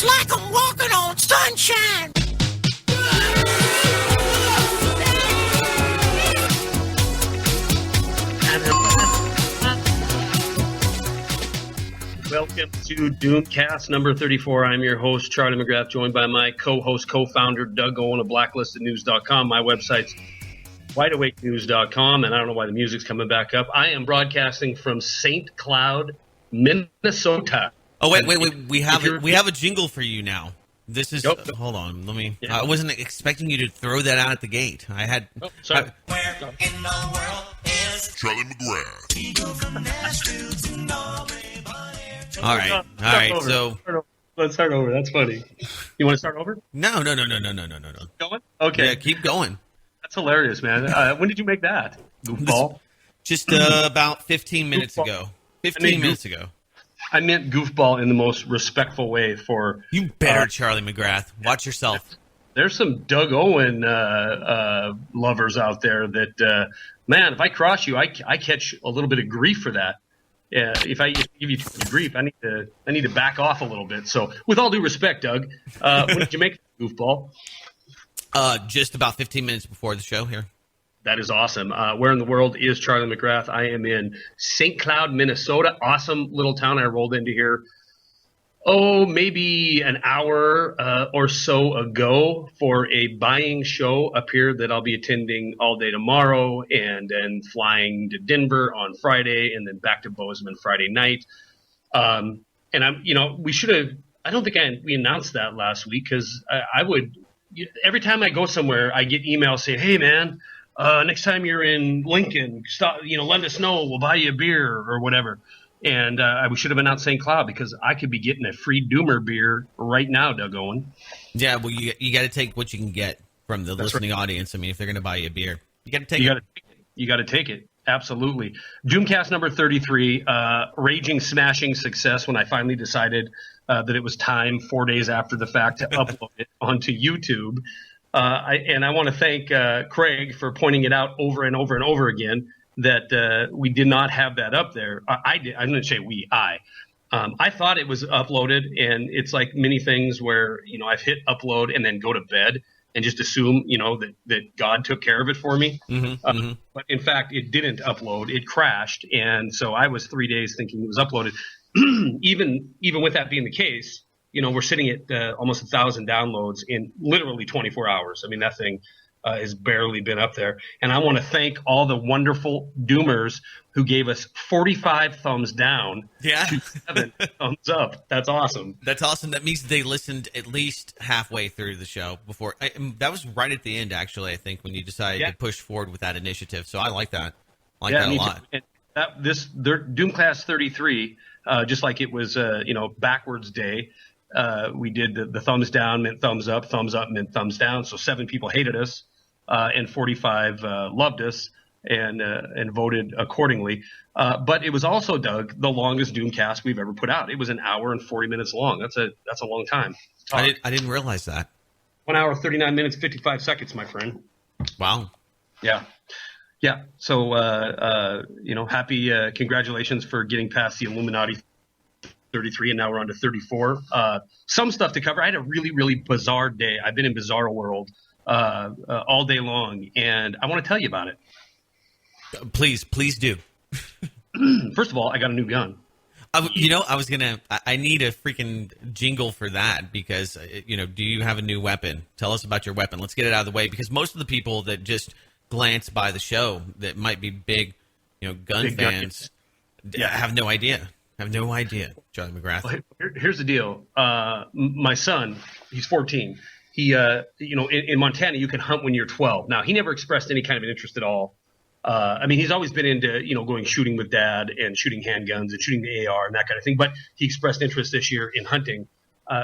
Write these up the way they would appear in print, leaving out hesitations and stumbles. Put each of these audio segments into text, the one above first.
like I'm walking on sunshine. Welcome to DoomCast number 34. I'm your host, Charlie Mcgrath, joined by my co-host, co-founder, Doug Owen of blacklistednews.com. My website's wideawakenews.com, and I don't know why the music's coming back up. I am broadcasting from St. Cloud, Minnesota. Oh, wait. We have a jingle for you now. This is hold on. Let me. Yeah. I wasn't expecting you to throw that out at the gate. I had. Oh, sorry. Where in the world is Charlie Mcgrath. he go from Nashville to Norway? All right. So Let's start over. That's funny. You want to start over? no. Going? Okay. Yeah, keep going. That's hilarious, man. When did you make that? Goofball? Just about 15 minutes Goofball. ago. 15 minutes ago. I meant goofball in the most respectful way for... You better, Charlie Mcgrath. Watch yourself. There's some Doug Owen lovers out there that, man, if I cross you, I catch a little bit of grief for that. If I give you too much grief, I need to back off a little bit. So, with all due respect, Doug, when did you make goofball? Just about 15 minutes before the show here. That is awesome. Where in the world is Charlie Mcgrath? I am in St. Cloud, Minnesota. Awesome little town. I rolled into here, maybe an hour or so ago for a buying show up here that I'll be attending all day tomorrow, and then flying to Denver on Friday, and then back to Bozeman Friday night. And we should have. I don't think we announced that last week, because I would. Every time I go somewhere, I get emails saying, "Hey, man, next time you're in Lincoln, stop. Let us know. We'll buy you a beer or whatever." And we should have announced St. Cloud, because I could be getting a free Doomer beer right now, Doug Owen. Yeah, well, you got to take what you can get from the listening audience. I mean, if they're going to buy you a beer, you got to take it. You got to take it. Absolutely. DoomCast number 33, raging, smashing success when I finally decided that it was time 4 days after the fact to upload it onto YouTube. I want to thank Craig for pointing it out over and over and over again that we did not have that up there. I did. I'm going to say we. I thought it was uploaded, and it's like many things where I've hit upload and then go to bed and just assume that God took care of it for me. But in fact, it didn't upload. It crashed, and so I was 3 days thinking it was uploaded. Even with that being the case, we're sitting at almost 1,000 downloads in literally 24 hours. I mean, that thing has barely been up there. And I want to thank all the wonderful Doomers who gave us 45 thumbs down to 7 thumbs up. That's awesome. That's awesome. That means they listened at least halfway through the show before. That was right at the end, actually, I think, when you decided to push forward with that initiative. So I like that. I like that a lot. And their DoomCast 33, just like it was, backwards day, we did the thumbs down meant thumbs up meant thumbs down. So 7 people hated us, and 45 loved us and voted accordingly. But it was also, Doug, the longest DoomCast we've ever put out. It was an hour and 40 minutes long. That's a long time. I didn't realize that. 1 hour, 39 minutes, 55 seconds, my friend. Wow. Yeah. So, happy congratulations for getting past the Illuminati 33, and now we're on to 34. Some stuff to cover. I had a really, really bizarre day. I've been in Bizarro World all day long, and I want to tell you about it. Please do. First of all, I got a new gun. I need a freaking jingle for that, because, do you have a new weapon? Tell us about your weapon. Let's get it out of the way, because most of the people that just glance by the show that might be big, gun fans have no idea. Charlie Mcgrath. Well, here's the deal. My son, he's 14. He, in Montana, you can hunt when you're 12. Now, he never expressed any kind of an interest at all. He's always been into, going shooting with dad and shooting handguns and shooting the AR and that kind of thing. But he expressed interest this year in hunting.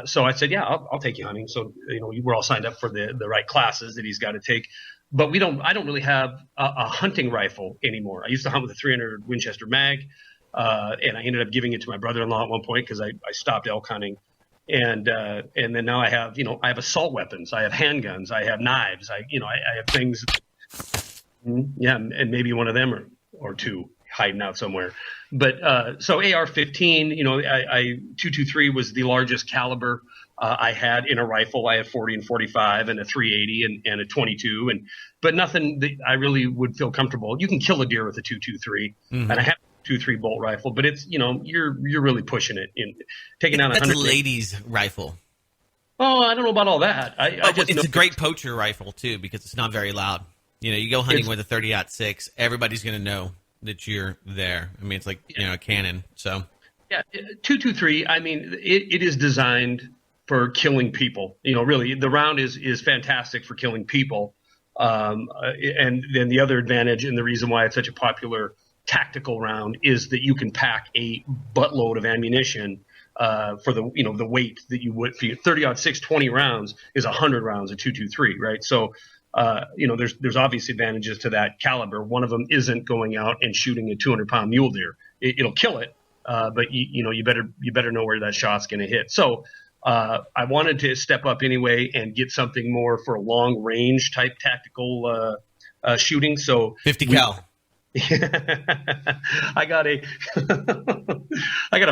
So I said, yeah, I'll take you hunting. So, we're all signed up for the right classes that he's got to take. But I don't really have a hunting rifle anymore. I used to hunt with a 300 Winchester mag. And I ended up giving it to my brother-in-law at one point because I stopped elk hunting. And then now I have assault weapons. I have handguns. I have knives. I have things. Yeah, and maybe one of them or two hiding out somewhere. So AR-15, I 223 was the largest caliber I had in a rifle. I had 40 and 45 and a 380 and a 22, but nothing that I really would feel comfortable. You can kill a deer with a 223, and I have a 223 bolt rifle, but it's you're really pushing it in taking down 100. That's a lady's rifle. Oh, I don't know about all that. It's a great poacher rifle too because it's not very loud. You go hunting with a 30-06, everybody's going to know that you're there. I mean, it's like a cannon. So yeah, 223. I mean, it is designed for killing people. Really, the round is fantastic for killing people. And then the other advantage and the reason why it's such a popular tactical round is that you can pack a buttload of ammunition for the weight that you would for 30-06 20 rounds is 100 rounds of 223, right? So there's obvious advantages to that caliber. One of them isn't going out and shooting a 200-pound mule deer. It'll kill it, but you better know where that shot's going to hit. So I wanted to step up anyway and get something more for a long range type tactical shooting. So 50 cal. I got a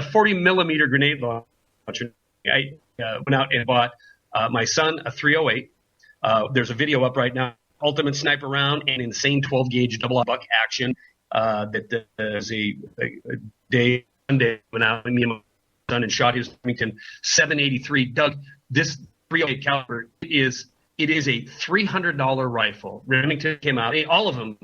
40 millimeter grenade launcher. I went out and bought my son a 308. There's a video up right now, ultimate sniper round and insane 12 gauge double buck action. That there's a day Monday went out and me and my son and shot his Remington 783. Doug, this 308 caliber it is a $300 rifle. Remington came out, all of them,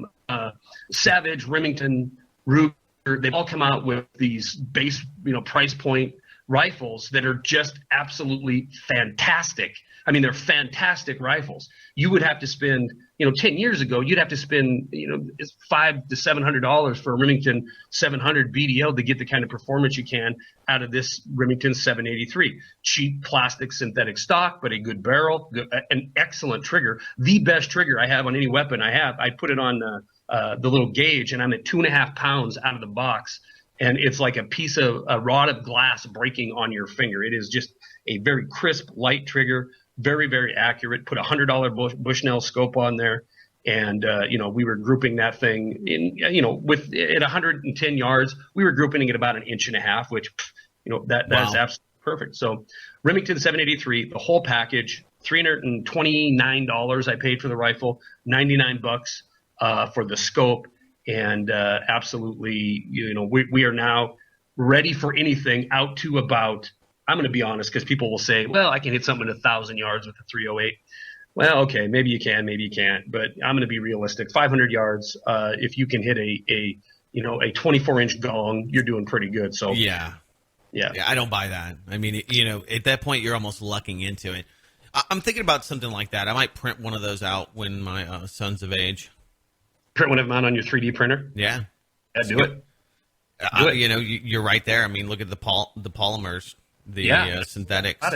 Savage, Remington, Ruger, they've all come out with these base, price point rifles that are just absolutely fantastic. I mean, they're fantastic rifles. You would have to spend, 10 years ago, you'd have to spend, $500 to $700 for a Remington 700 BDL to get the kind of performance you can out of this Remington 783. Cheap plastic synthetic stock, but a good barrel, an excellent trigger. The best trigger I have on any weapon I have. I put it on the little gauge, and I'm at 2.5 pounds out of the box. And it's like a rod of glass breaking on your finger. It is just a very crisp, light trigger, very, very accurate. Put a $100 Bushnell scope on there. And, we were grouping that thing in, at 110 yards, we were grouping it about 1.5 inches, which, that's absolutely perfect. So Remington 783, the whole package, $329 I paid for the rifle, $99 for the scope. And absolutely, we are now ready for anything out to about, I'm going to be honest, because people will say, well, I can hit something at 1,000 yards with a 308. Well, okay, maybe you can, maybe you can't, but I'm going to be realistic. 500 yards, if you can hit a 24-inch gong, you're doing pretty good. So yeah, I don't buy that. I mean, at that point, you're almost lucking into it. I'm thinking about something like that. I might print one of those out when my son's of age. Print one of them out on your 3D printer? Yeah. Do it. You're right there. I mean, look at the polymers, the synthetics.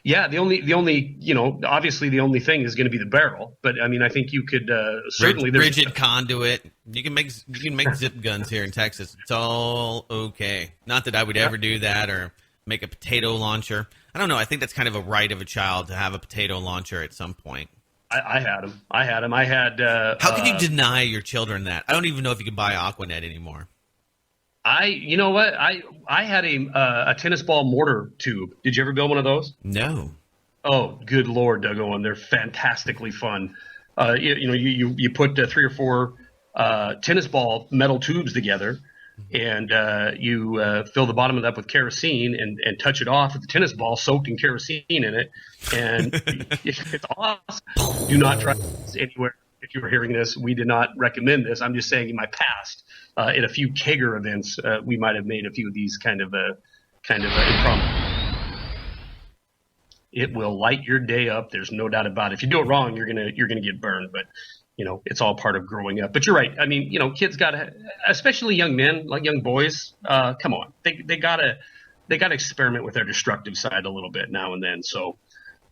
Yeah, the only obviously the only thing is going to be the barrel, but I mean, I think you could certainly rigid conduit. You can make zip guns here in Texas. It's all okay. Not that I would ever do that or make a potato launcher. I don't know. I think that's kind of a right of a child to have a potato launcher at some point. I had them. I had. How can you deny your children that? I don't even know if you can buy Aquanet anymore. You know what? I had a tennis ball mortar tube. Did you ever build one of those? No. Oh, good Lord, Doug Owen. They're fantastically fun. You put 3 or 4 tennis ball metal tubes together, and you fill the bottom of it up with kerosene and touch it off with the tennis ball soaked in kerosene in it. And it's awesome. Do not try this anywhere. If you were hearing this, we did not recommend this. I'm just saying in my past, at a few kegger events, we might have made a few of these kind of impromptu. It will light your day up. There's no doubt about it. If you do it wrong, you're gonna get burned. But it's all part of growing up. But you're right. I mean, kids gotta, especially young men, like young boys. Come on, they gotta experiment with their destructive side a little bit now and then. So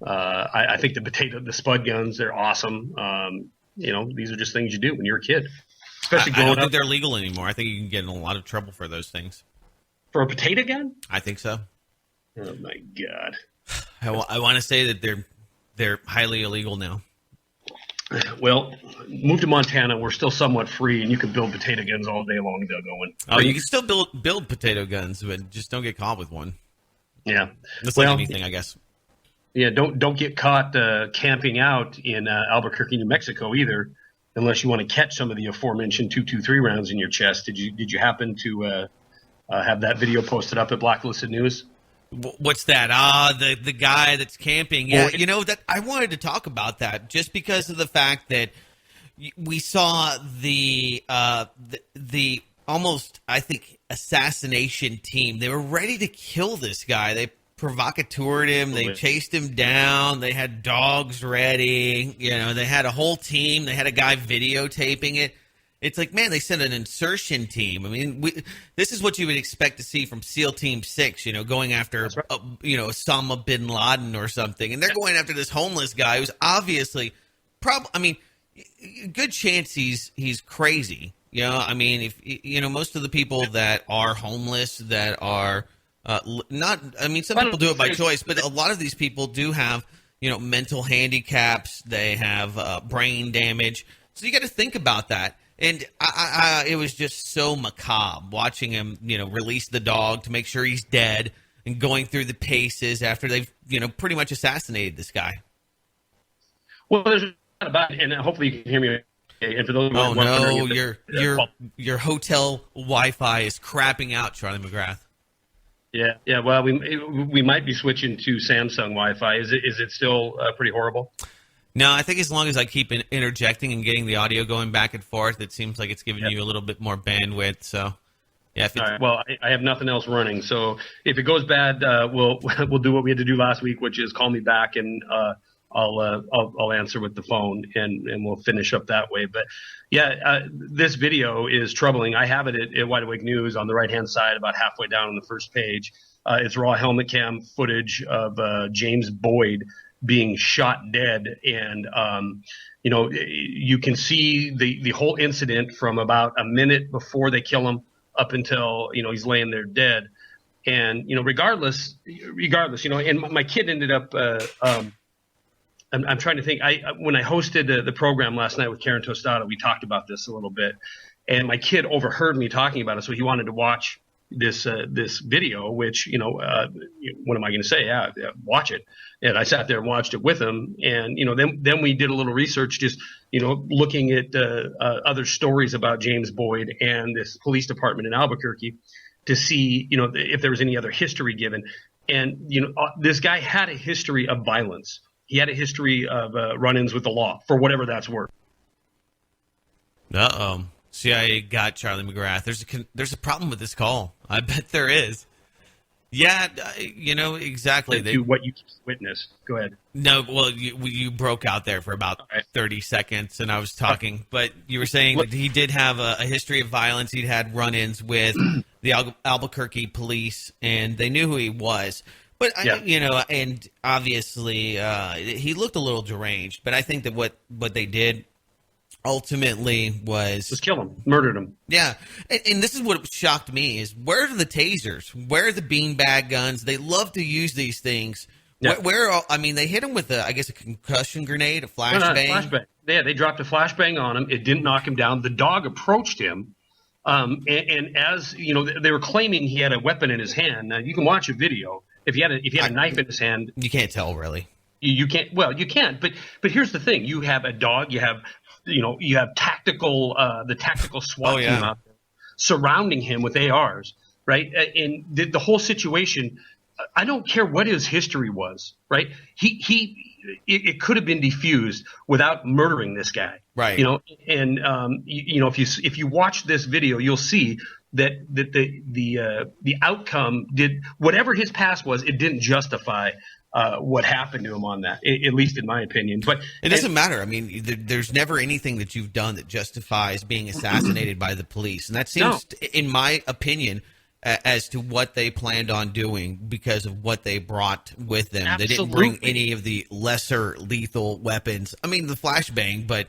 I think the spud guns, they're awesome. These are just things you do when you're a kid. Especially growing I don't up. think they're legal anymore. I think you can get in a lot of trouble for those things. For a potato gun? I think so. Oh my God. I want to say that they're highly illegal now. Well, move to Montana. We're still somewhat free, and you can build potato guns all day long, Doug Owen. Oh, you can still build potato guns, but just don't get caught with one. Yeah. That's like anything, I guess. Yeah, don't get caught camping out in Albuquerque, New Mexico either, unless you want to catch some of the aforementioned 223 rounds in your chest. Did you happen to have that video posted up at Blacklisted News? What's that? The guy that's camping. Yeah, that I wanted to talk about that just because of the fact that we saw the almost, I think, assassination team. They were ready to kill this guy. They provocateured him. They chased him down. They had dogs ready. They had a whole team. They had a guy videotaping it. It's like, man, they sent an insertion team. I mean, this is what you would expect to see from SEAL Team 6, going after, Osama bin Laden or something. And they're going after this homeless guy who's obviously, good chance he's crazy. If most of the people that are homeless, that are some people do it by choice, but a lot of these people do have, mental handicaps. They have brain damage. So you got to think about that. And it was just so macabre watching him, release the dog to make sure he's dead and going through the paces after they've, pretty much assassinated this guy. Well, there's not about it, and hopefully you can hear me. And for those your hotel Wi-Fi is crapping out, Charlie Mcgrath. Yeah. Well, we might be switching to Samsung Wi-Fi. Is it still pretty horrible? No, I think as long as I keep interjecting and getting the audio going back and forth, it seems like it's giving you a little bit more bandwidth. So, yeah. All right. Well, I have nothing else running, so if it goes bad, we'll do what we had to do last week, which is call me back, and I'll answer with the phone, and we'll finish up that way. But yeah, this video is troubling. I have it at Wide Awake News on the right hand side, about halfway down on the first page. It's raw helmet cam footage of James Boyd being shot dead, and you can see the whole incident from about a minute before they kill him up until he's laying there dead. And regardless, and my kid ended up I'm trying to think. When I hosted the program last night with Karen Tostada, we talked about this a little bit, and my kid overheard me talking about it, so he wanted to watch this video, which what am I going to say? Yeah, watch it. And I sat there and watched it with him, and then we did a little research, just looking at other stories about James Boyd and this police department in Albuquerque to see if there was any other history given. And this guy had a history of violence. He had a history of run-ins with the law, for whatever that's worth. Uh-oh. CIA got Charlie Mcgrath. There's a problem with this call. I bet there is. Yeah, exactly. What you witnessed. Go ahead. No, well, you broke out there for about 30 seconds, and I was talking. But you were saying that he did have a history of violence. He'd had run-ins with the Albuquerque police, and they knew who he was. But, and obviously he looked a little deranged. But I think that what they did ultimately was kill him, murdered him. Yeah, and this is what shocked me is where are the tasers? Where are the beanbag guns? They love to use these things. Yeah. They hit him with a concussion grenade, a flashbang. Flashbang. Yeah, they dropped a flashbang on him. It didn't knock him down. The dog approached him. And as they were claiming he had a weapon in his hand. Now you can watch a video. If he had a knife in his hand, you can't tell really. You can't. Well, you can't. But here's the thing: you have a dog. You have tactical the tactical SWAT team out there surrounding him with ARs, right? And the whole situation. I don't care what his history was, right? It could have been defused without murdering this guy, right? And if you watch this video, you'll see that the outcome did whatever his past was. It didn't justify what happened to him on that, at least in my opinion. But it doesn't matter. I mean, there's never anything that you've done that justifies being assassinated by the police, and that seems, in my opinion, as to what they planned on doing because of what they brought with them. Absolutely. They didn't bring any of the lesser lethal weapons. I mean, the flashbang, but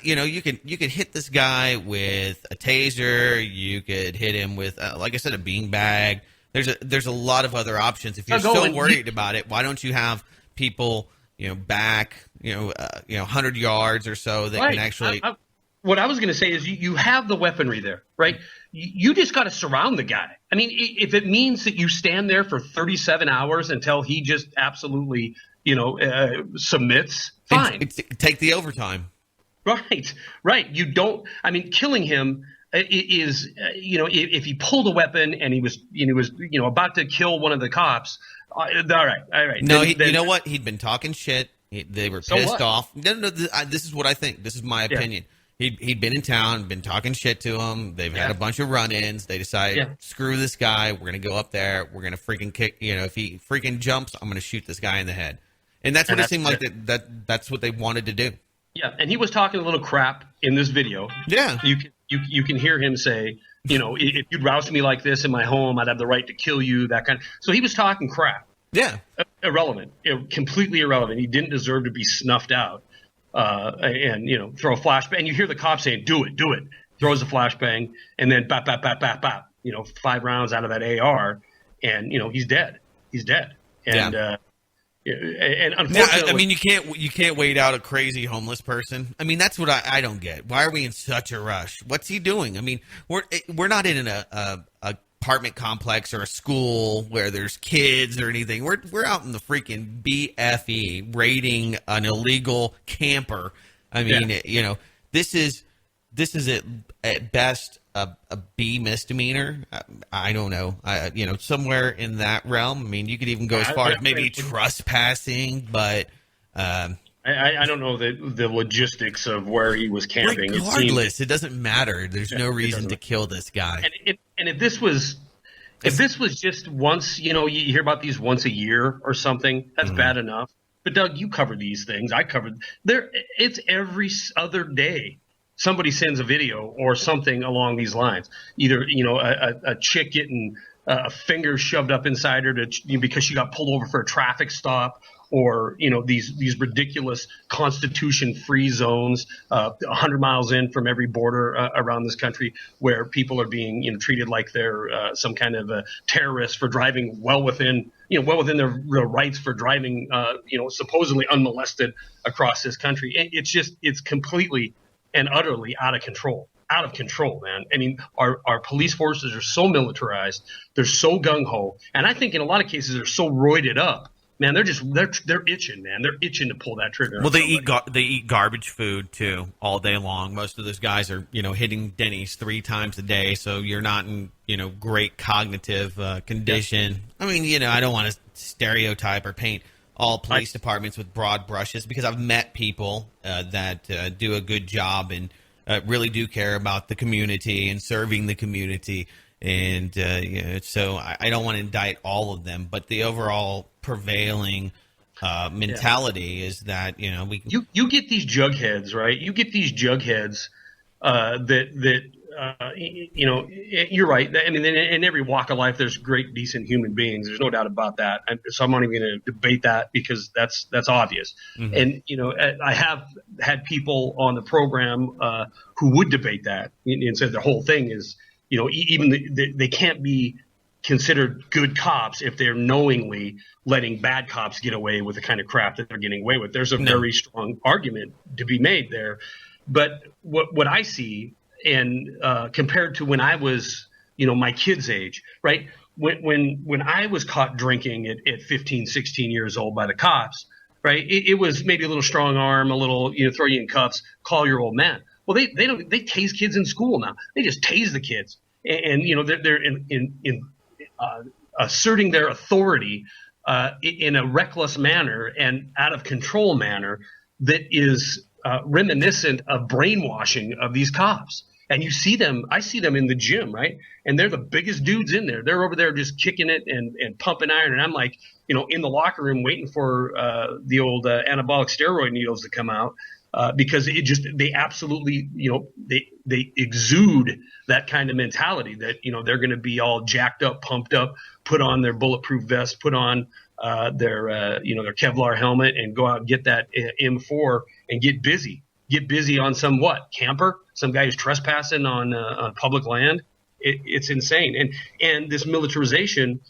you could hit this guy with a taser. You could hit him with, like I said, a beanbag. There's a lot of other options. If you're so worried about it, why don't you have people back, 100 yards or so that can actually. What I was going to say is you have the weaponry there, right? You just got to surround the guy. I mean, if it means that you stand there for 37 hours until he just absolutely, submits, fine. Take the overtime. Right. You don't. I mean, killing him is, if he pulled a weapon and he was about to kill one of the cops. All right. No, you know what? He'd been talking shit. They were pissed off. No. This is what I think. This is my opinion. He'd been in town, been talking shit to him. They've had a bunch of run-ins. They decided, screw this guy. We're going to go up there. We're going to freaking kick. If he freaking jumps, I'm going to shoot this guy in the head. And that's what it seemed like that's what they wanted to do. Yeah, and he was talking a little crap in this video. Yeah. You can hear him say, if you'd roust me like this in my home, I'd have the right to kill you, that kind of. So he was talking crap. Yeah. Irrelevant. Completely irrelevant. He didn't deserve to be snuffed out. And throw a flashbang. And you hear the cop saying, do it. Throws a flashbang, and then bap, bap, bap, bap, bap. 5 rounds out of that AR, and he's dead. And and unfortunately, I mean, you can't wait out a crazy homeless person. I mean, that's what I don't get. Why are we in such a rush? What's he doing? I mean, we're not in a apartment complex or a school where there's kids or anything. We're out in the freaking BFE raiding an illegal camper. I mean, this is at best a B misdemeanor. I don't know. Somewhere in that realm. I mean, you could even go as far as maybe trespassing, but I don't know the logistics of where he was camping. Regardless, it doesn't matter. There's no reason to kill this guy. And if this was just once, you hear about these once a year or something, that's bad enough. But Doug, you covered these things. I covered there. It's every other day somebody sends a video or something along these lines. Either a chick getting a finger shoved up inside her because she got pulled over for a traffic stop, or these ridiculous Constitution-free zones 100 miles in from every border around this country, where people are being treated like they're some kind of a terrorist for driving well within their rights for driving supposedly unmolested across this country. It's completely and utterly out of control, man. I mean, our police forces are so militarized, they're so gung ho, and I think in a lot of cases they're so roided up. Man, they're itching, man. They're itching to pull that trigger. Well, they eat garbage food too all day long. Most of those guys are hitting Denny's 3 times a day, so you're not in great cognitive condition. Yeah. I mean, I don't want to stereotype or paint all police departments with broad brushes, because I've met people that do a good job and really do care about the community and serving the community. And so I don't want to indict all of them, but the overall prevailing mentality is that you get these jugheads, right? You get these jugheads that you're right. I mean, in every walk of life, there's great, decent human beings. There's no doubt about that. So I'm not even going to debate that, because that's obvious. Mm-hmm. And I have had people on the program who would debate that and said the whole thing is. They can't be considered good cops if they're knowingly letting bad cops get away with the kind of crap that they're getting away with. There's a very strong argument to be made there. But what I see, and compared to when I was, my kid's age, right? When I was caught drinking at 15, 16 years old by the cops, right? It was maybe a little strong arm, a little, throw you in cuffs, call your old man. Well, they tase kids in school now. They just tase the kids, and they're asserting their authority in a reckless manner and out of control manner that is reminiscent of brainwashing of these cops. And you see them, I see them in the gym, right? And they're the biggest dudes in there. They're over there just kicking it and pumping iron. And I'm like, in the locker room waiting for the old anabolic steroid needles to come out. Because they absolutely, they exude that kind of mentality that, they're going to be all jacked up, pumped up, put on their bulletproof vest, put on their Kevlar helmet, and go out and get that M4 and get busy on some camper, some guy who's trespassing on public land. It's insane. And this militarization,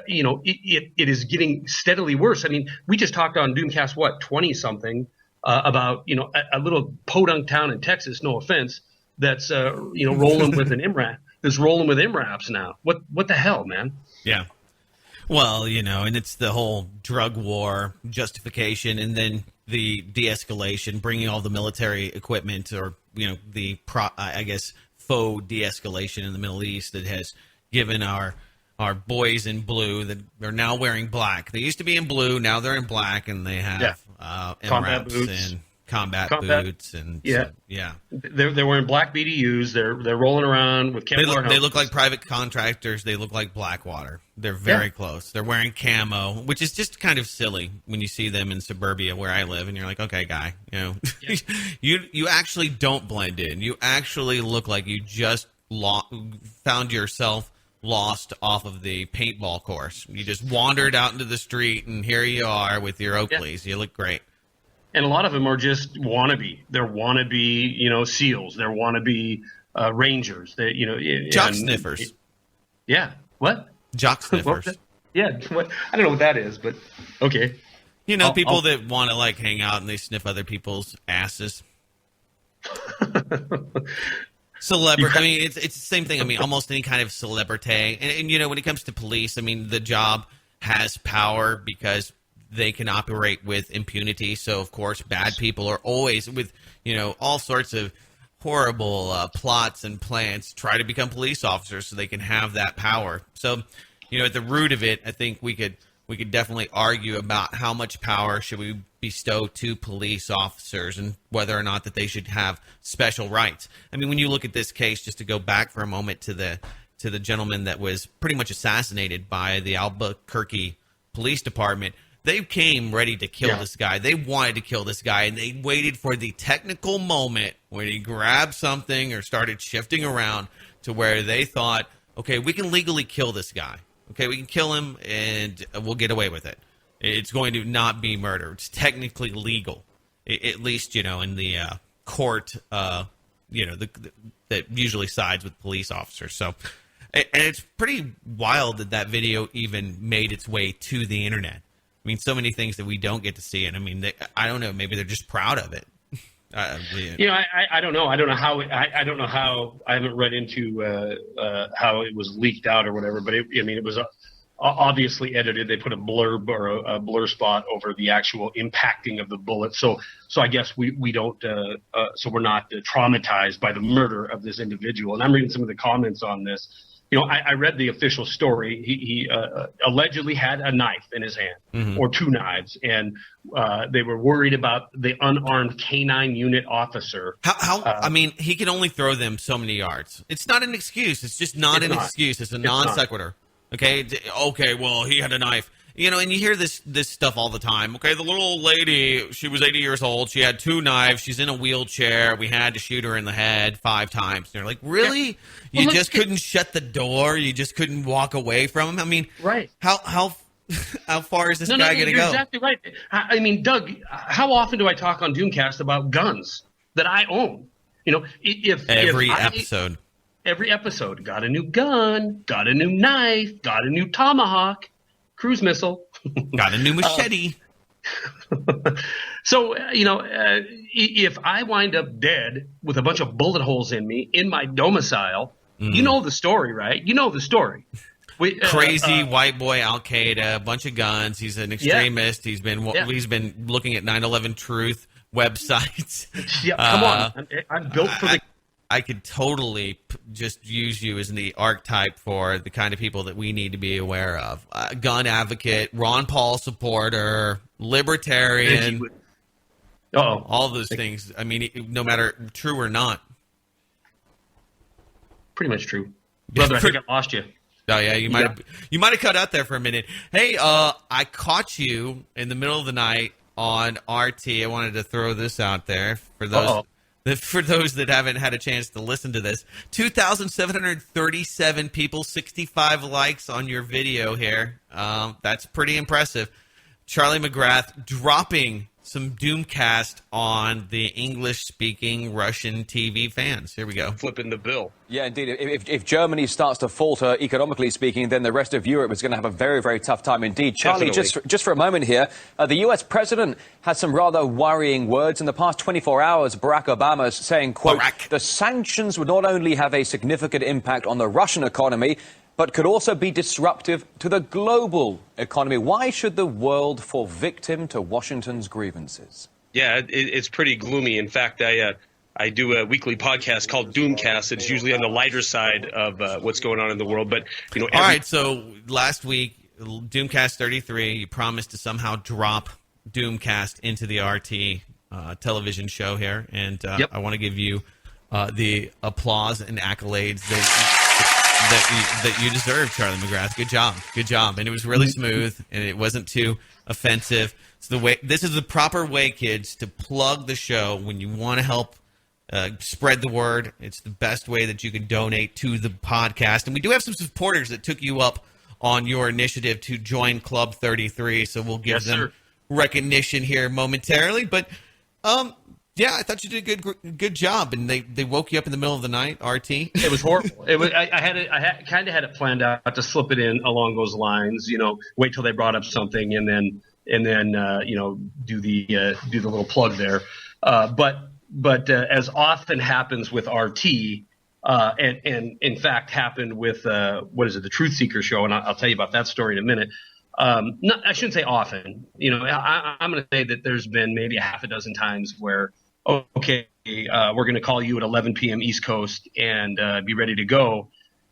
it is getting steadily worse. I mean, we just talked on DoomCast 20 something about a little podunk town in Texas. No offense, that's rolling with an MRAP. That's rolling with MRAPs now. What the hell, man? Yeah. Well, and it's the whole drug war justification, and then the de-escalation, bringing all the military equipment, or I guess faux de-escalation in the Middle East that has given our boys in blue that are now wearing black. They used to be in blue, now they're in black, and they have combat MRAPs boots. and combat boots, and They're wearing black BDUs. They're rolling around with Kevlar. They look like private contractors. They look like Blackwater. They're very close. They're wearing camo, which is just kind of silly when you see them in suburbia where I live, and you're like, okay, guy, you actually don't blend in. You actually look like you just found yourself lost off of the paintball course. You just wandered out into the street, and here you are with your Oakleys. You look great. And a lot of them are just wannabe. They're wannabe, SEALs. They're wannabe Rangers. Jock sniffers. Yeah. What? Jock sniffers. Yeah. What? I don't know what that is, but okay. People that want to hang out and they sniff other people's asses. Celebrity. I mean, it's the same thing. I mean, almost any kind of celebrity. And when it comes to police, I mean, the job has power because they can operate with impunity. So, of course, bad people are always with, all sorts of horrible plots and plans try to become police officers so they can have that power. So, at the root of it, I think we could definitely argue about how much power should we bestow to police officers and whether or not that they should have special rights. I mean, when you look at this case, just to go back for a moment to the gentleman that was pretty much assassinated by the Albuquerque Police Department, they came ready to kill this guy. They wanted to kill this guy, and they waited for the technical moment when he grabbed something or started shifting around to where they thought, okay, we can legally kill this guy. Okay, we can kill him, and we'll get away with it. It's going to not be murder. It's technically legal, at least, in the court, that usually sides with police officers. So, and it's pretty wild that video even made its way to the internet. I mean, so many things that we don't get to see, and I mean, I don't know. Maybe they're just proud of it. I don't know. I don't know how. I don't know how. I haven't read into how it was leaked out or whatever. But it was obviously edited. They put a blurb or a blur spot over the actual impacting of the bullet. So I guess we don't. So we're not traumatized by the murder of this individual. And I'm reading some of the comments on this. I read the official story. He allegedly had a knife in his hand, or two knives, and they were worried about the unarmed canine unit officer. I mean, he can only throw them so many yards. It's not an excuse. It's just not an excuse. It's a non sequitur. Okay. Well, he had a knife. And you hear this stuff all the time. Okay, the little old lady, she was 80 years old. She had two knives. She's in a wheelchair. We had to shoot her in the head 5 times. And you're like, really? Yeah. You just couldn't shut the door? You just couldn't walk away from him? I mean, right. How far is this guy going to go? Exactly right. I mean, Doug, how often do I talk on DoomCast about guns that I own? Every episode, got a new gun, got a new knife, got a new tomahawk. Cruise missile. Got a new machete. So, if I wind up dead with a bunch of bullet holes in me in my domicile, you know the story, right? You know the story. Crazy white boy Al-Qaeda, a bunch of guns. He's an extremist. He's been looking at 9/11 Truth websites. Yeah, come on. I'm built for the... I could totally just use you as the archetype for the kind of people that we need to be aware of. Gun advocate, Ron Paul supporter, libertarian, all those things. I mean, no matter true or not. Pretty much true. Brother, I think I lost you. Oh, yeah, you might have cut out there for a minute. Hey, I caught you in the middle of the night on RT. I wanted to throw this out there for those... For those that haven't had a chance to listen to this, 2,737 people, 65 likes on your video here. That's pretty impressive. Charlie Mcgrath dropping some Doomcast on the English-speaking Russian TV fans. Here we go. Flipping the bill. Yeah, indeed. If Germany starts to falter, economically speaking, then the rest of Europe is going to have a very, very tough time indeed. Charlie, just for a moment here, the U.S. president has some rather worrying words. In the past 24 hours, Barack Obama is saying, quote, the sanctions would not only have a significant impact on the Russian economy, but could also be disruptive to the global economy. Why should the world fall victim to Washington's grievances? Yeah, it's pretty gloomy. In fact, I do a weekly podcast called DoomCast. It's usually on the lighter side of what's going on in the world. But all right. So last week, Doomcast 33, you promised to somehow drop Doomcast into the RT television show here, and I want to give you the applause and accolades that you deserve, Charlie Mcgrath. Good job, and it was really smooth, and it wasn't too offensive. So this is the proper way, kids, to plug the show when you want to help spread the word. It's the best way that you can donate to the podcast, and we do have some supporters that took you up on your initiative to join Club 33. So we'll give them recognition here momentarily, but. Yeah, I thought you did a good job, and they woke you up in the middle of the night. RT, it was horrible. I kind of had it planned out to slip it in along those lines. Wait till they brought up something, and then do the little plug there. But as often happens with RT, and in fact happened with the Truth Seeker show, and I'll tell you about that story in a minute. I shouldn't say often. I'm going to say that there's been maybe a half a dozen times where, okay, we're going to call you at 11 p.m. East Coast and be ready to go.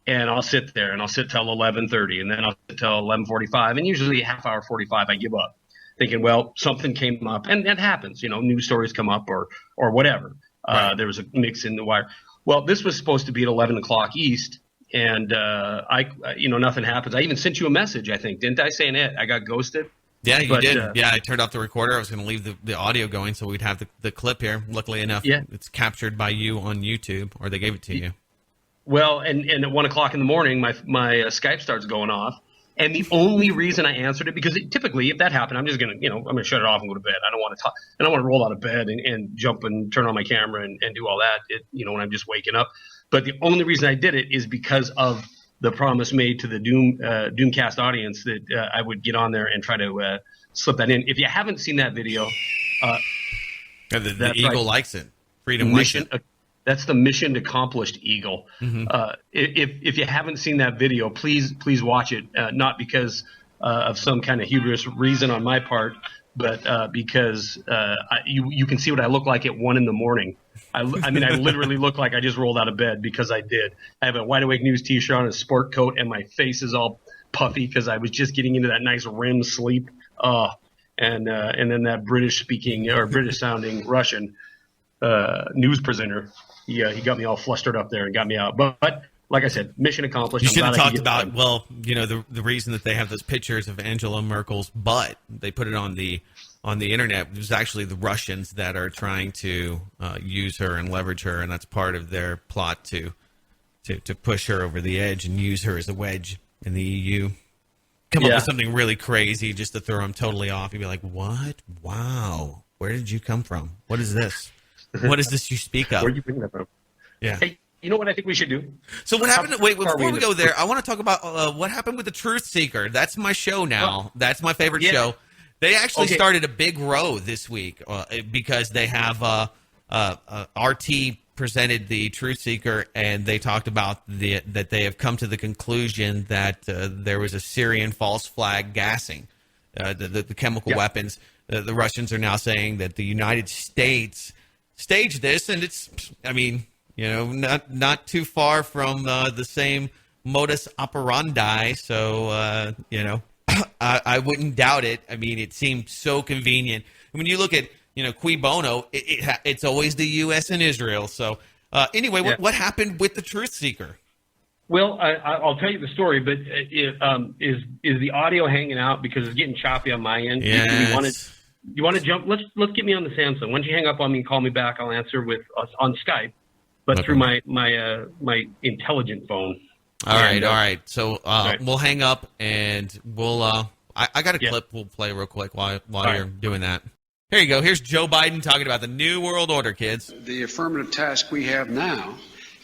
And I'll sit there and I'll sit till 11:30, and then I'll sit till 11:45, and usually a half hour 45 I give up, thinking, well, something came up, and that happens. News stories come up or whatever. Right. There was a mix in the wire. Well, this was supposed to be at 11 o'clock East. And nothing happens. I even sent you a message, I think, didn't I? Saying it, I got ghosted. Yeah, you did. I turned off the recorder. I was going to leave the audio going so we'd have the clip here. Luckily enough, it's captured by you on YouTube, or they gave it to you. Well, and at 1 o'clock in the morning, my Skype starts going off, and the only reason I answered it, because typically if that happened, I'm just going to I'm going to shut it off and go to bed. I don't want to talk. I don't want to roll out of bed and jump and turn on my camera and do all that. When I'm just waking up. But the only reason I did it is because of the promise made to the Doomcast audience that I would get on there and try to slip that in. If you haven't seen that video, the Eagle likes it. Freedom mission. That's the mission accomplished, Eagle. Mm-hmm. If you haven't seen that video, please watch it. Not because of some kind of hubris reason on my part, but because you can see what I look like at 1 a.m. I literally look like I just rolled out of bed because I did. I have a Wide Awake News t-shirt on, a sport coat, and my face is all puffy because I was just getting into that nice REM sleep. And then that British-speaking or British-sounding Russian news presenter, he got me all flustered up there and got me out. But like I said, mission accomplished. You should have talked about, the reason that they have those pictures of Angela Merkel's butt. They put it on the internet. It was actually the Russians that are trying to use her and leverage her, and that's part of their plot to push her over the edge and use her as a wedge in the EU. Come up with something really crazy just to throw them totally off. You'd be like, what? Wow. Where did you come from? What is this? What is this you speak of? Where are you bringing that from? Yeah. Hey, you know what I think we should do? So what happened? Wait, before we go there, I want to talk about what happened with the Truth Seeker. That's my show now. That's my favorite show. They actually started a big row this week because they have RT presented the Truth Seeker, and they talked about that they have come to the conclusion that there was a Syrian false flag gassing, the chemical weapons. The Russians are now saying that the United States staged this, and it's, not too far from the same modus operandi. So, I wouldn't doubt it. It seemed so convenient. When you look at, cui bono, it's always the U.S. and Israel. So, anyway, what happened with the Truth Seeker? Well, I'll tell you the story, but is the audio hanging out because it's getting choppy on my end? Yes. You want to jump? Let's get me on the Samsung. Why don't you hang up on me and call me back? I'll answer with us on Skype, but through my intelligent phone. All right. So we'll hang up and we'll. I got a clip we'll play real quick while you're doing that. Here you go. Here's Joe Biden talking about the New World Order, kids. The affirmative task we have now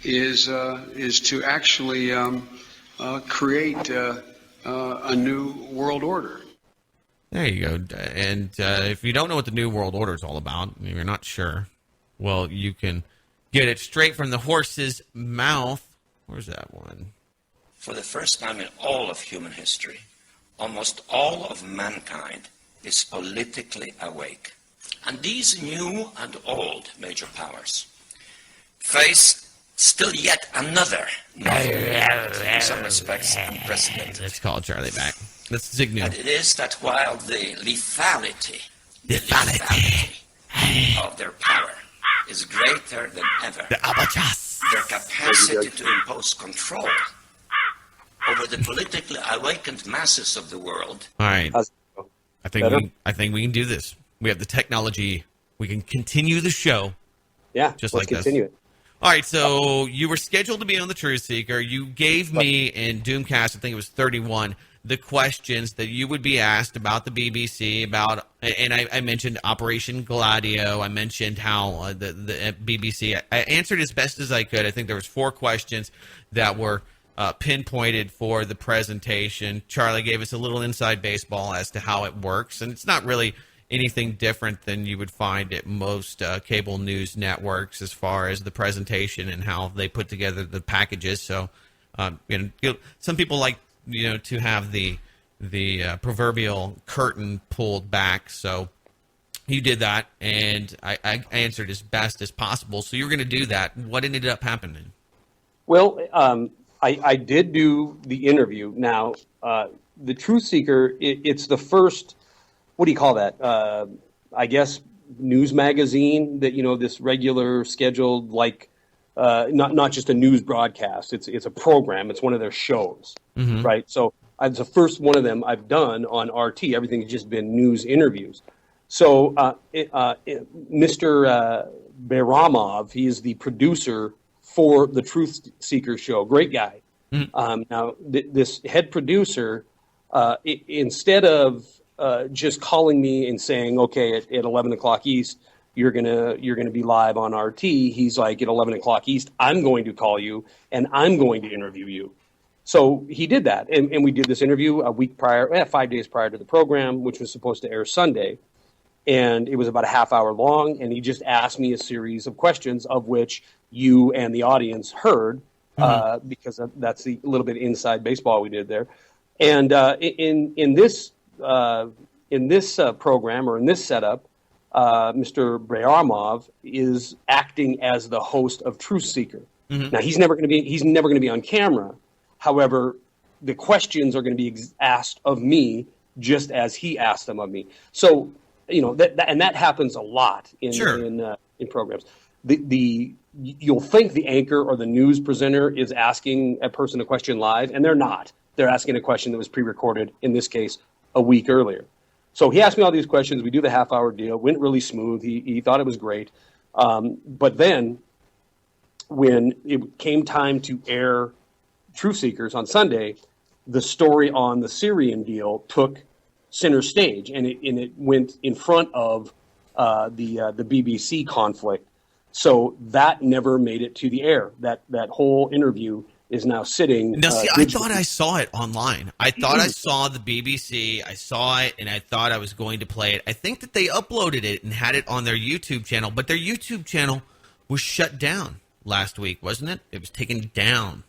is to actually create a new world order. There you go. And if you don't know what the New World Order is all about, you're not sure, well, you can get it straight from the horse's mouth. Where's that one? For the first time in all of human history, almost all of mankind is politically awake. And these new and old major powers face still yet another, in some respects, unprecedented. Let's call Charlie back. Let's Zignu. And it is that while the lethality of their power is greater than ever, their capacity to impose control over the politically awakened masses of the world. All right. I think we can do this. We have the technology. We can continue the show. Yeah, just let's like continue this. it. All right, so you were scheduled to be on the Truth Seeker. You gave me in DoomCast, I think it was 31, the questions that you would be asked about the BBC, and I mentioned Operation Gladio. I mentioned how the BBC. I answered as best as I could. I think there was 4 questions that were pinpointed for the presentation. Charlie gave us a little inside baseball as to how it works, and it's not really anything different than you would find at most cable news networks as far as the presentation and how they put together the packages. So, some people like to have the proverbial curtain pulled back. So you did that, and I answered as best as possible. So you were going to do that. What ended up happening? Well, I did do the interview. Now, the Truth Seeker, it's the first. What do you call that? I guess news magazine that this regular scheduled not just a news broadcast. It's a program. It's one of their shows, right? So it's the first one of them I've done on RT. Everything has just been news interviews. So Mr. Bayramov, he is the producer for the Truth Seeker show. Great guy. Now this head producer, instead of just calling me and saying, okay, at 11 o'clock East, you're gonna be live on RT. He's like, at 11 o'clock East, I'm going to call you and I'm going to interview you. So he did that, and we did this interview a week prior, 5 days prior to the program, which was supposed to air Sunday, and it was about a half hour long. And he just asked me a series of questions, of which you and the audience heard, because that's the little bit inside baseball we did there. And in this program, or in this setup, Mr. Bayramov is acting as the host of Truth Seeker. Now he's never going to be on camera. However, the questions are going to be asked of me just as he asked them of me. So that happens a lot in programs. You'll think the anchor or the news presenter is asking a person a question live, and they're not. They're asking a question that was pre-recorded, in this case, a week earlier. So he asked me all these questions. We do the half-hour deal. Went really smooth. He thought it was great. But then when it came time to air Truth Seekers on Sunday, the story on the Syrian deal took center stage, and it went in front of the BBC conflict. So that never made it to the air. That whole interview is now sitting. Now, see, I thought I saw it online. I thought I saw the BBC. I saw it, and I thought I was going to play it. I think that they uploaded it and had it on their YouTube channel, but their YouTube channel was shut down last week, wasn't it? It was taken down.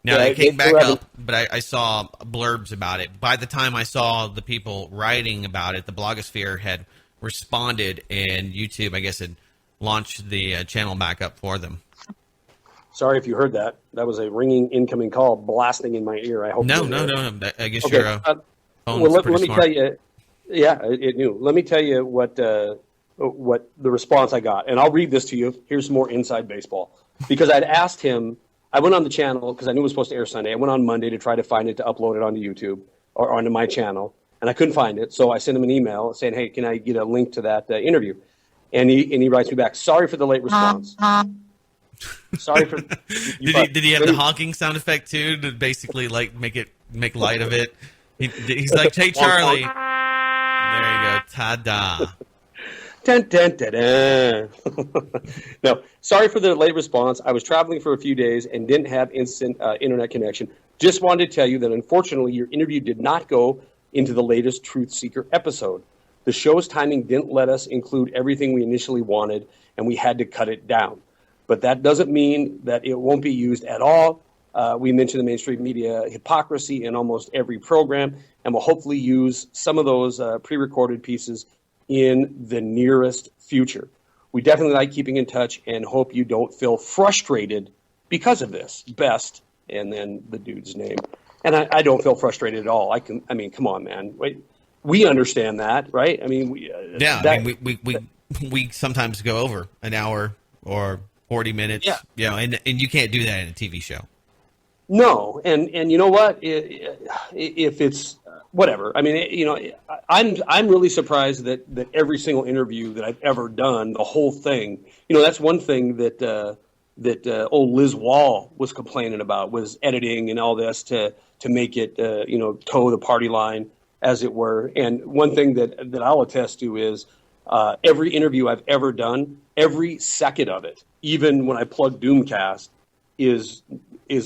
Now, they came back up, but I saw blurbs about it. By the time I saw the people writing about it, the blogosphere had responded, and YouTube, I guess, had launched the channel back up for them. Sorry if you heard that. That was a ringing incoming call blasting in my ear. I hope. No. I guess your phone well, pretty let me smart. tell you. Yeah, it knew. Let me tell you what the response I got, and I'll read this to you. Here's some more inside baseball, because I'd asked him. I went on the channel because I knew it was supposed to air Sunday. I went on Monday to try to find it to upload it onto YouTube or onto my channel, and I couldn't find it. So I sent him an email saying, "Hey, can I get a link to that interview?" And he writes me back, "Sorry for the late response." Sorry for. Did he have the honking sound effect too to basically make light of it? He's like, "Hey, Charlie." There you go. Ta-da. Dun, dun, dun, dun. No, sorry for the late response. I was traveling for a few days and didn't have instant internet connection. Just wanted to tell you that unfortunately your interview did not go into the latest Truth Seeker episode. The show's timing didn't let us include everything we initially wanted, and we had to cut it down. But that doesn't mean that it won't be used at all. We mentioned the mainstream media hypocrisy in almost every program, and we'll hopefully use some of those pre-recorded pieces in the nearest future. We definitely like keeping in touch and hope you don't feel frustrated because of this. Best, and then the dude's name. And I don't feel frustrated at all. I mean, come on, man. We understand that, right? I mean, we sometimes go over an hour or 40 minutes, and you can't do that in a TV show. No, and you know what? If it's whatever, I mean, I'm really surprised that every single interview that I've ever done, the whole thing, that's one thing that old Liz Wall was complaining about, was editing and all this to make it toe the party line, as it were. And one thing that I'll attest to is every interview I've ever done, every second of it, even when I plug DoomCast, is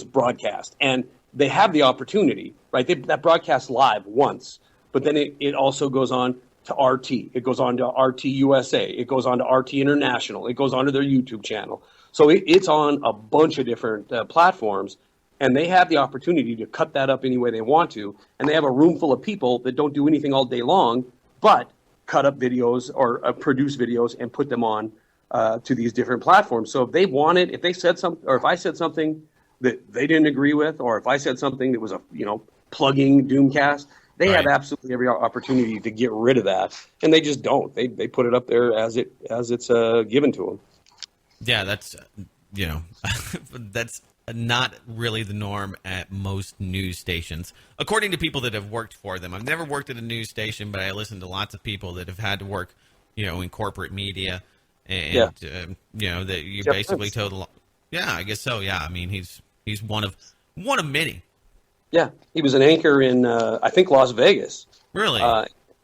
broadcast. And they have the opportunity, right? That broadcasts live once, but then it also goes on to RT. It goes on to RT USA. It goes on to RT International. It goes on to their YouTube channel. So it's on a bunch of different platforms, and they have the opportunity to cut that up any way they want to. And they have a room full of people that don't do anything all day long, but cut up videos or produce videos and put them on to these different platforms. So if they wanted, if they said something, or if I said something that they didn't agree with, or if I said something that was plugging DoomCast, they have absolutely every opportunity to get rid of that, and they just don't. They put it up there as it's given to them. Yeah, that's that's not really the norm at most news stations, according to people that have worked for them. I've never worked at a news station, but I listen to lots of people that have had to work, in corporate media, and that you basically told a lot. Yeah, I guess so. Yeah, I mean he's one of many. Yeah, he was an anchor in I think Las Vegas. Really?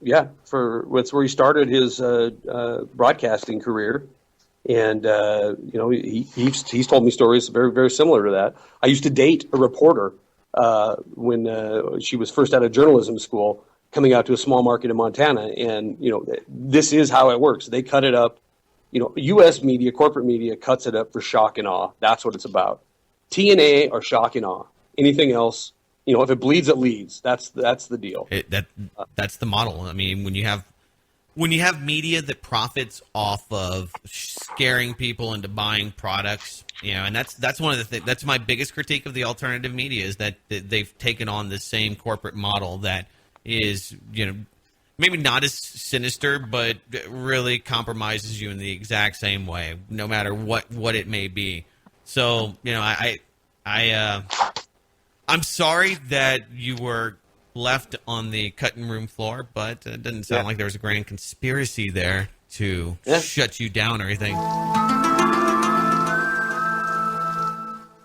That's where he started his broadcasting career. And he's told me stories very, very similar to that. I used to date a reporter when she was first out of journalism school, coming out to a small market in Montana, and this is how it works. They cut it up. U.S. media, corporate media, cuts it up for shock and awe. That's what it's about. TNA or shock and awe. Anything else, if it bleeds, it leads. That's the deal. That's the model. I mean, when you have media that profits off of scaring people into buying products, and that's one of the things. That's my biggest critique of the alternative media, is that they've taken on the same corporate model that is, maybe not as sinister, but really compromises you in the exact same way, no matter what it may be. So, I'm sorry that you were left on the cutting room floor, but it doesn't sound like there was a grand conspiracy there to shut you down or anything.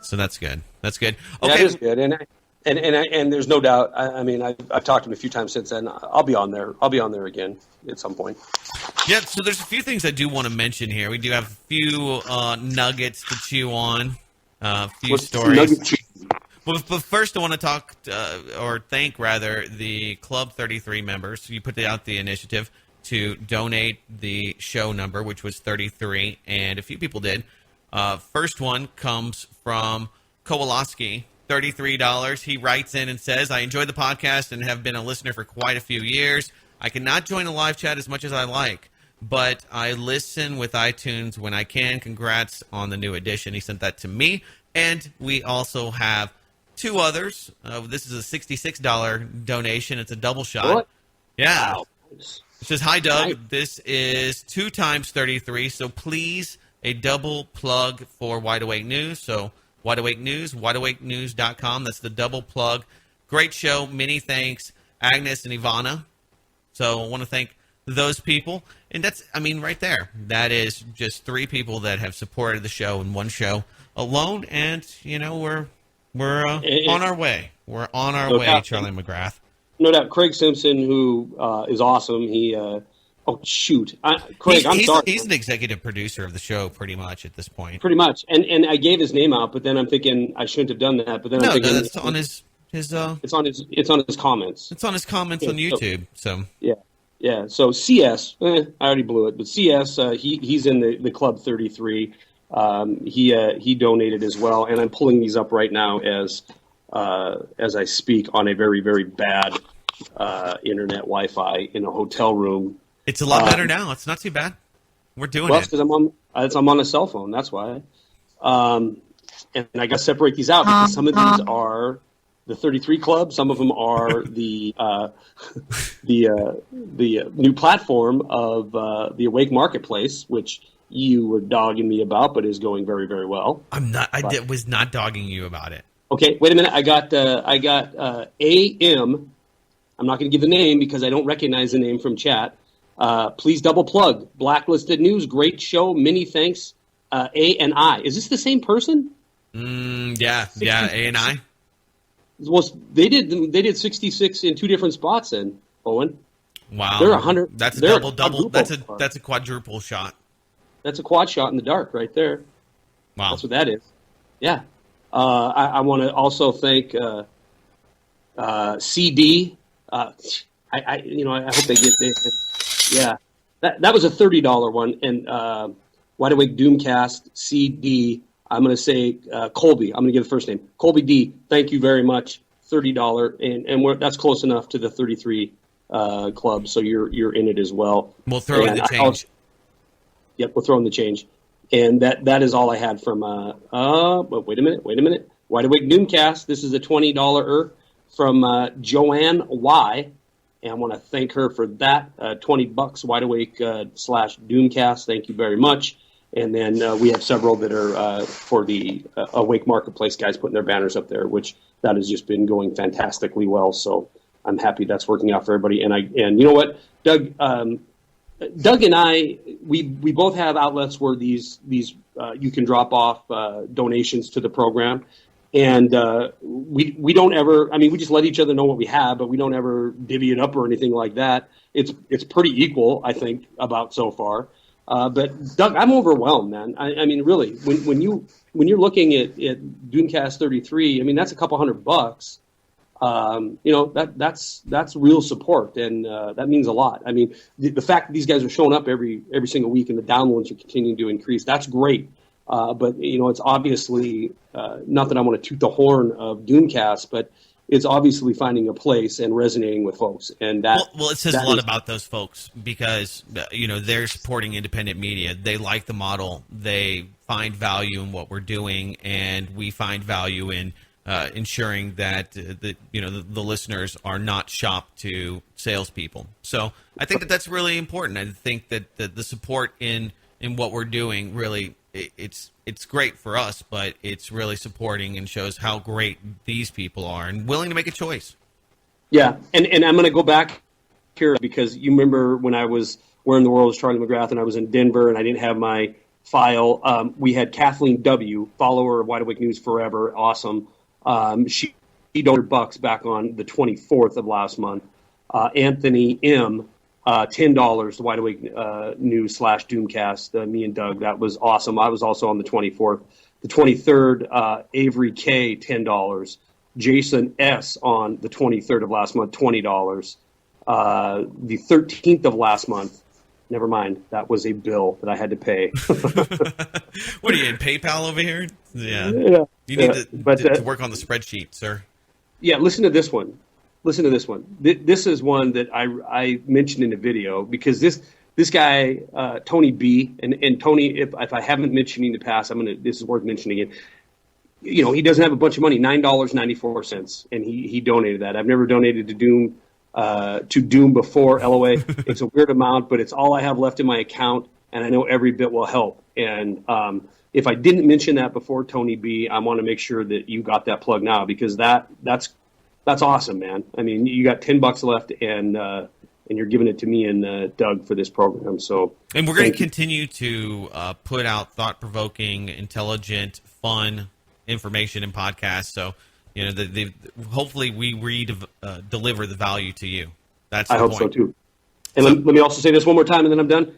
So that's good. That's good. Okay. That is good. And there's no doubt. I mean, I've talked to him a few times since then. I'll be on there. I'll be on there again at some point. Yeah. So there's a few things I do want to mention here. We do have a few nuggets to chew on. A few stories. Well, but first I want to talk, or thank rather, the Club 33 members. You put out the initiative to donate the show number, which was 33, and a few people did. First one comes from Kowalski, $33. He writes in and says, I enjoy the podcast and have been a listener for quite a few years. I cannot join a live chat as much as I like, but I listen with iTunes when I can. Congrats on the new edition. He sent that to me, and we also have two others. This is a $66 donation. It's a double shot. What? Yeah. Wow. It says, hi, Doug. This is 2 times 33, so please a double plug for Wide Awake News. So Wide Awake News, wideawakenews.com. That's the double plug. Great show. Many thanks, Agnes and Ivana. So I want to thank those people. And that's, right there. That is just 3 people that have supported the show in one show alone. And, we're on our way. We're on our way, Charlie Mcgrath. No doubt. Craig Simpson, who is awesome. He Oh shoot, Craig, I'm sorry. He's an executive producer of the show, pretty much at this point. Pretty much, and I gave his name out, but then I'm thinking I shouldn't have done that. But then I'm thinking that's on his. It's on his comments. It's on his comments on YouTube. So yeah. So CS, I already blew it, but CS, he's in the Club 33. He donated as well, and I'm pulling these up right now as I speak on a very, very bad internet Wi-Fi in a hotel room. It's a lot better now. It's not too bad. We're doing it. Because I'm on a cell phone. That's why. And I got to separate these out because some of these are the 33 Club. Some of them are the new platform of the Awake Marketplace, which you were dogging me about, but is going very, very well. Was not dogging you about it. Okay, wait a minute. I got AM. I'm not going to give the name because I don't recognize the name from chat. Please double plug. Blacklisted News, great show. Many thanks. A and I. Is this the same person? Yeah. A and I. Well, they did 66 in two different spots. Then Owen. Wow. They're 100. That's a double. That's a quadruple shot. That's a quad shot in the dark right there. Wow. That's what that is. Yeah. I want to also thank CD. I hope they get this. Yeah, that was a $30 one, and Wide Awake DoomCast CD. I'm going to say Colby. I'm going to give the first name Colby D. Thank you very much. $30, and that's close enough to the 33 Club, so you're in it as well. We'll throw in the change. Yep, we'll throw in the change, and that is all I had from. But wait a minute. Wide Awake DoomCast. This is a $20 from Joanne Y. And I want to thank her for that. $20 Wide Awake / Doomcast. Thank you very much. And then we have several that are for the Awake Marketplace guys putting their banners up there, which that has just been going fantastically well. So I'm happy that's working out for everybody. And you know what, Doug and I, we both have outlets where these you can drop off donations to the program. And we don't ever. I mean, we just let each other know what we have, but we don't ever divvy it up or anything like that. It's pretty equal, I think, about so far. But Doug, I'm overwhelmed, man. I mean, really, when you're looking at Doomcast 33, I mean, that's a couple $100. That's real support, and that means a lot. I mean, the fact that these guys are showing up every single week and the downloads are continuing to increase, that's great. But it's obviously not that I want to toot the horn of Doomcast, but it's obviously finding a place and resonating with folks. And well, it says a lot about those folks because they're supporting independent media. They like the model. They find value in what we're doing, and we find value in ensuring that the listeners are not shopped to salespeople. So I think that's really important. I think that the support in what we're doing really. It's great for us, but it's really supporting and shows how great these people are and willing to make a choice. Yeah, and I'm going to go back here because you remember when I was Where in the World is Charlie Mcgrath and I was in Denver and I didn't have my file. We had Kathleen W., follower of Wide Awake News Forever, awesome. She donated $100 back on the 24th of last month. Anthony M., $10 to Wide Awake News / Doomcast, me and Doug. That was awesome. I was also on the 24th. The 23rd, Avery K., $10. Jason S. on the 23rd of last month, $20. The 13th of last month, never mind, that was a bill that I had to pay. What are you, in PayPal over here? Yeah. You need to work on the spreadsheet, sir. Yeah, listen to this one. This is one that I mentioned in the video because this guy Tony B. and Tony, if I haven't mentioned in the past, this is worth mentioning it. He doesn't have a bunch of money, $9.94, and he donated that. I've never donated to Doom before. LOA, it's a weird amount, but it's all I have left in my account, and I know every bit will help. And if I didn't mention that before, Tony B., I want to make sure that you got that plug now because that's awesome, man. I mean, you got $10 left, and you're giving it to me and Doug for this program. And we're going to continue to put out thought-provoking, intelligent, fun information in podcasts. So, hopefully we deliver the value to you. That's the point. I hope so too. And let me also say this one more time, and then I'm done.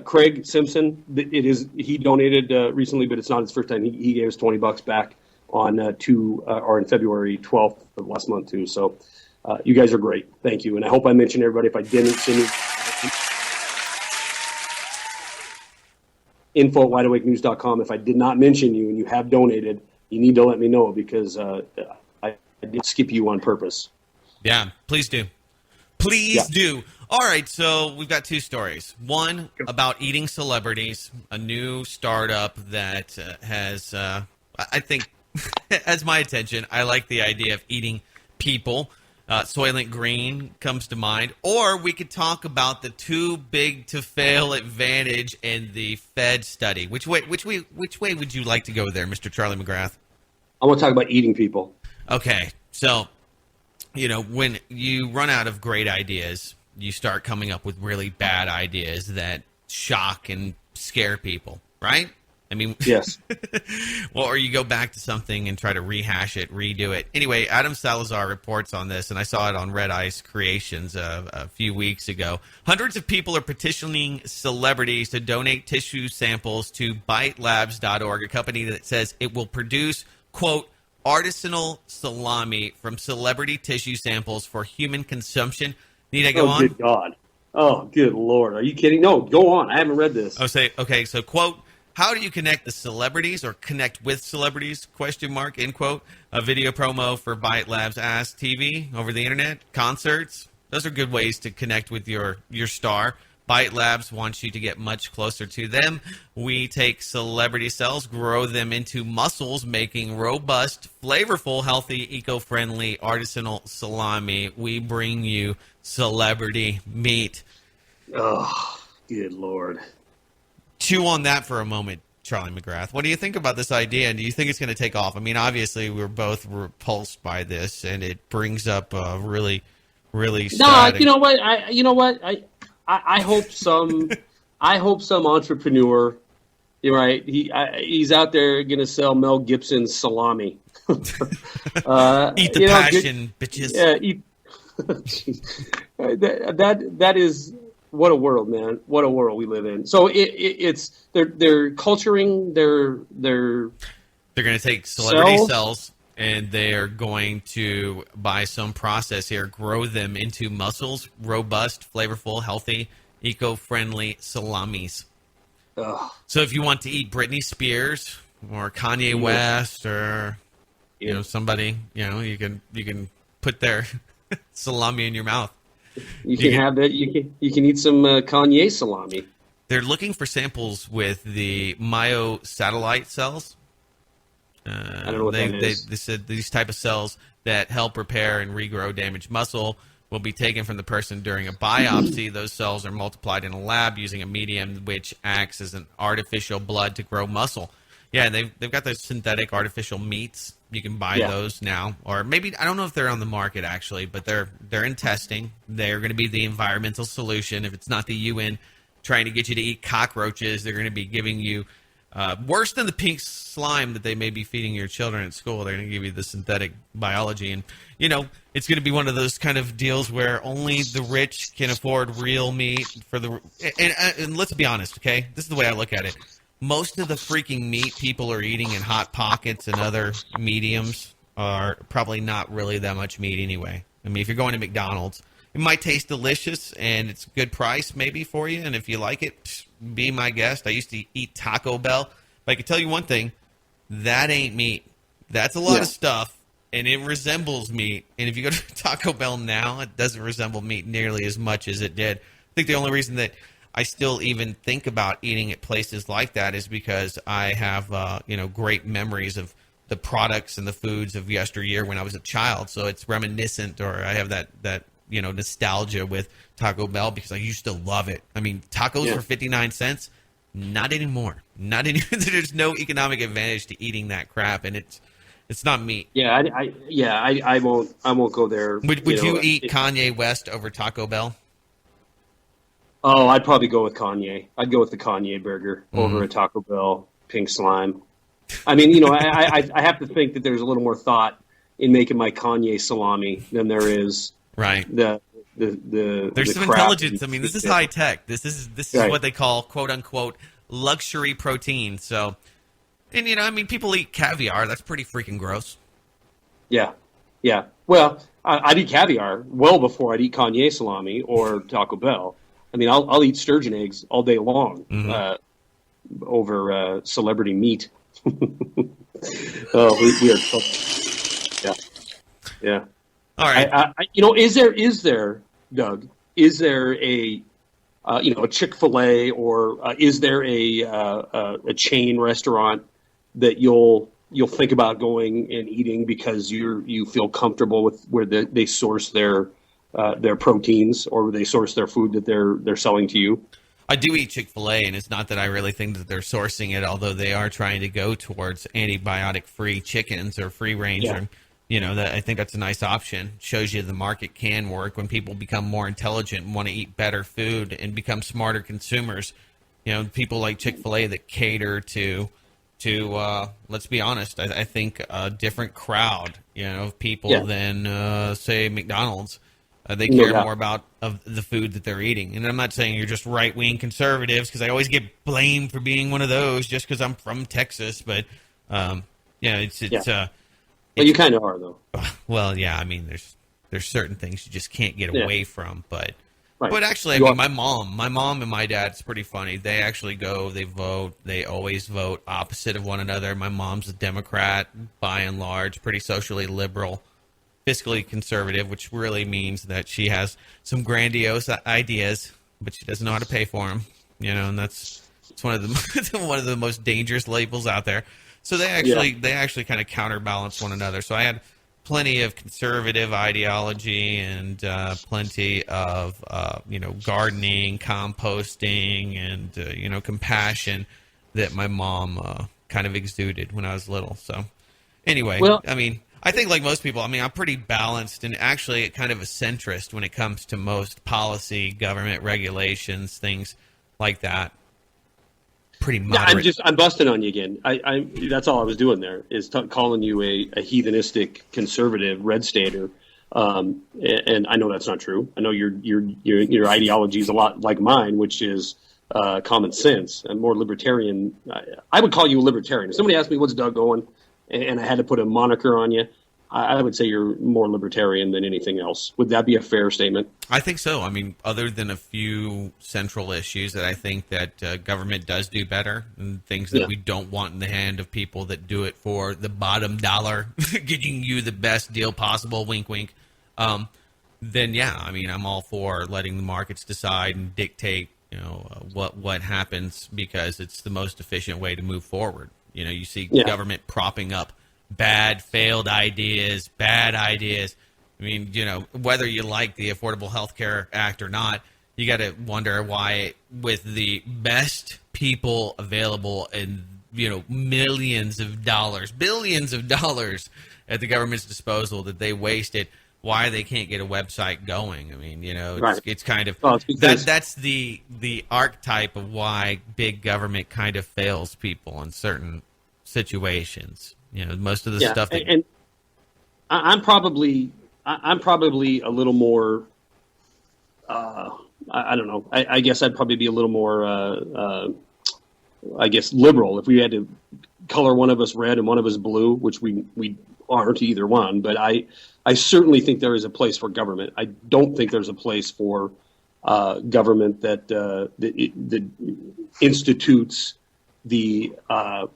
Craig Simpson, he donated recently, but it's not his first time. He gave us $20 back on in February 12th of last month too. So you guys are great. Thank you. And I hope I mentioned everybody. If I didn't, send me info@wideawakenews.com. If I did not mention you and you have donated, you need to let me know, because I did skip you on purpose. Yeah, please do. Please do. All right, so we've got two stories. One about eating celebrities, a new startup that has, I think, has my attention. I like the idea of eating people. Soylent Green comes to mind. Or we could talk about the too big to fail advantage in the Fed study. Which way would you like to go there, Mr. Charlie Mcgrath? I want to talk about eating people. Okay, so, when you run out of great ideas, you start coming up with really bad ideas that shock and scare people, right? I mean, yes. Well, or you go back to something and try to rehash it, redo it. Anyway, Adam Salazar reports on this, and I saw it on Red Ice Creations a few weeks ago. Hundreds of people are petitioning celebrities to donate tissue samples to BiteLabs.org, a company that says it will produce, quote, artisanal salami from celebrity tissue samples for human consumption. Need I go on? Oh, good God. Oh, good Lord. Are you kidding? No, go on. I haven't read this. Okay, so, quote, how do you connect the celebrities or connect with celebrities, question mark, end quote. A video promo for Byte Labs Ask TV over the internet, concerts. Those are good ways to connect with your star. Byte Labs wants you to get much closer to them. We take celebrity cells, grow them into muscles, making robust, flavorful, healthy, eco-friendly, artisanal salami. We bring you celebrity meat. Oh, good Lord. Chew on that for a moment, Charlie McGrath. What do you think about this idea, and do you think it's going to take off? I mean, obviously, we're both repulsed by this, and it brings up a really, really sad... No, you know what? I hope some entrepreneur, you're right, he's out there going to sell Mel Gibson's salami. Eat the passion, bitches. Yeah, eat. that is... What a world, man! What a world we live in. So it's they're culturing they're going to take celebrity cells and they're going to, by some process here, grow them into muscles, robust, flavorful, healthy, eco-friendly salamis. Ugh. So if you want to eat Britney Spears or Kanye West or somebody, you can put their salami in your mouth. You can have that. You can eat some Kanye salami. They're looking for samples with the myosatellite cells. I don't know what that is. They said these type of cells that help repair and regrow damaged muscle will be taken from the person during a biopsy. Those cells are multiplied in a lab using a medium which acts as an artificial blood to grow muscle. Yeah, they've got those synthetic artificial meats. You can buy those now, or maybe I don't know if they're on the market actually, but they're in testing. They're going to be the environmental solution. If it's not the UN trying to get you to eat cockroaches, they're going to be giving you worse than the pink slime that they may be feeding your children at school. They're going to give you the synthetic biology, and it's going to be one of those kind of deals where only the rich can afford real meat for the. And let's be honest, okay? This is the way I look at it. Most of the freaking meat people are eating in Hot Pockets and other mediums are probably not really that much meat anyway. I mean, if you're going to McDonald's, it might taste delicious and it's a good price maybe for you. And if you like it, be my guest. I used to eat Taco Bell. But I can tell you one thing, that ain't meat. That's a lot of stuff, and it resembles meat. And if you go to Taco Bell now, it doesn't resemble meat nearly as much as it did. I think the only reason that I still even think about eating at places like that is because I have, great memories of the products and the foods of yesteryear when I was a child. So it's reminiscent, or I have that nostalgia with Taco Bell because I used to love it. I mean, tacos for 59 cents, not anymore. There's no economic advantage to eating that crap, and it's not meat. Yeah, I won't go there. Would you eat Kanye West over Taco Bell? Oh, I'd probably go with Kanye. I'd go with the Kanye burger over a Taco Bell pink slime. I mean, I have to think that there's a little more thought in making my Kanye salami than there is right the There's some crap. intelligence. I mean, this is high tech. This is Right. what they call quote unquote luxury protein. So, and I mean, people eat caviar. That's pretty freaking gross. Yeah. Well, I'd eat caviar well before I'd eat Kanye salami or Taco Bell. I mean, I'll eat sturgeon eggs all day long over celebrity meat. Oh, we are. Yeah. All right. Is there, Doug? Is there a Chick-fil-A or is there a chain restaurant that you'll think about going and eating because you feel comfortable with where they source their proteins or where they source their food that they're selling to you? I do eat Chick-fil-A, and it's not that I really think that they're sourcing it, although they are trying to go towards antibiotic-free chickens or free range. Yeah. That I think that's a nice option. Shows you the market can work when people become more intelligent and want to eat better food and become smarter consumers. People like Chick-fil-A that cater to let's be honest, I think a different crowd, of people than say McDonald's. They care more about the food that they're eating. And I'm not saying you're just right-wing conservatives, because I always get blamed for being one of those just because I'm from Texas. But, Well, you kind of are, though. Well, yeah, I mean, there's certain things you just can't get away from. But Right. but actually, I mean, my mom and my dad, it's pretty funny. They actually they vote. They always vote opposite of one another. My mom's a Democrat, by and large, pretty socially liberal, fiscally conservative, which really means that she has some grandiose ideas, but she doesn't know how to pay for them. And it's one of the most dangerous labels out there. So they actually kind of counterbalance one another. So I had plenty of conservative ideology and plenty of gardening, composting, and compassion that my mom kind of exuded when I was little. So anyway, I mean, I think like most people, I mean, I'm pretty balanced and actually kind of a centrist when it comes to most policy, government regulations, things like that. Pretty moderate. Yeah, I'm busting on you again. I that's all I was doing there is calling you a heathenistic conservative red stater, and I know that's not true. I know your ideology is a lot like mine, which is common sense and more libertarian. I would call you a libertarian. If somebody asked me what's Doug going, and I had to put a moniker on you, I would say you're more libertarian than anything else. Would that be a fair statement? I think so. I mean, other than a few central issues that I think that government does do better, and things that we don't want in the hand of people that do it for the bottom dollar, getting you the best deal possible, wink, wink, then yeah, I mean, I'm all for letting the markets decide and dictate, what happens, because it's the most efficient way to move forward. You see government propping up bad, failed ideas, bad ideas. I mean, whether you like the Affordable Health Care Act or not, you got to wonder why, with the best people available and, millions of dollars, billions of dollars at the government's disposal, that they wasted, why they can't get a website going. I mean, it's kind of that's the archetype of why big government kind of fails people in certain situations. Most of the stuff that, and I'm probably a little more. I don't know. I guess I'd probably be a little more. Liberal if we had to color one of us red and one of us blue, which we aren't either one. But I certainly think there is a place for government. I don't think there's a place for government that institutes the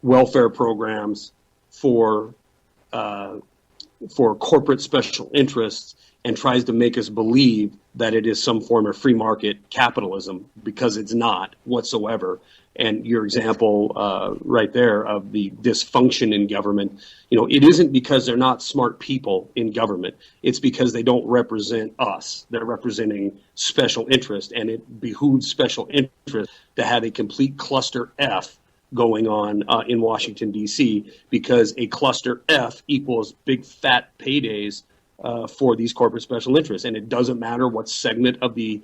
welfare programs for corporate special interests and tries to make us believe that it is some form of free market capitalism, because it's not whatsoever. And your example right there of the dysfunction in government, it isn't because they're not smart people in government. It's because they don't represent us. They're representing special interest, and it behooves special interest to have a complete cluster F going on in Washington, D.C., because a cluster F equals big fat paydays for these corporate special interests. And it doesn't matter what segment of the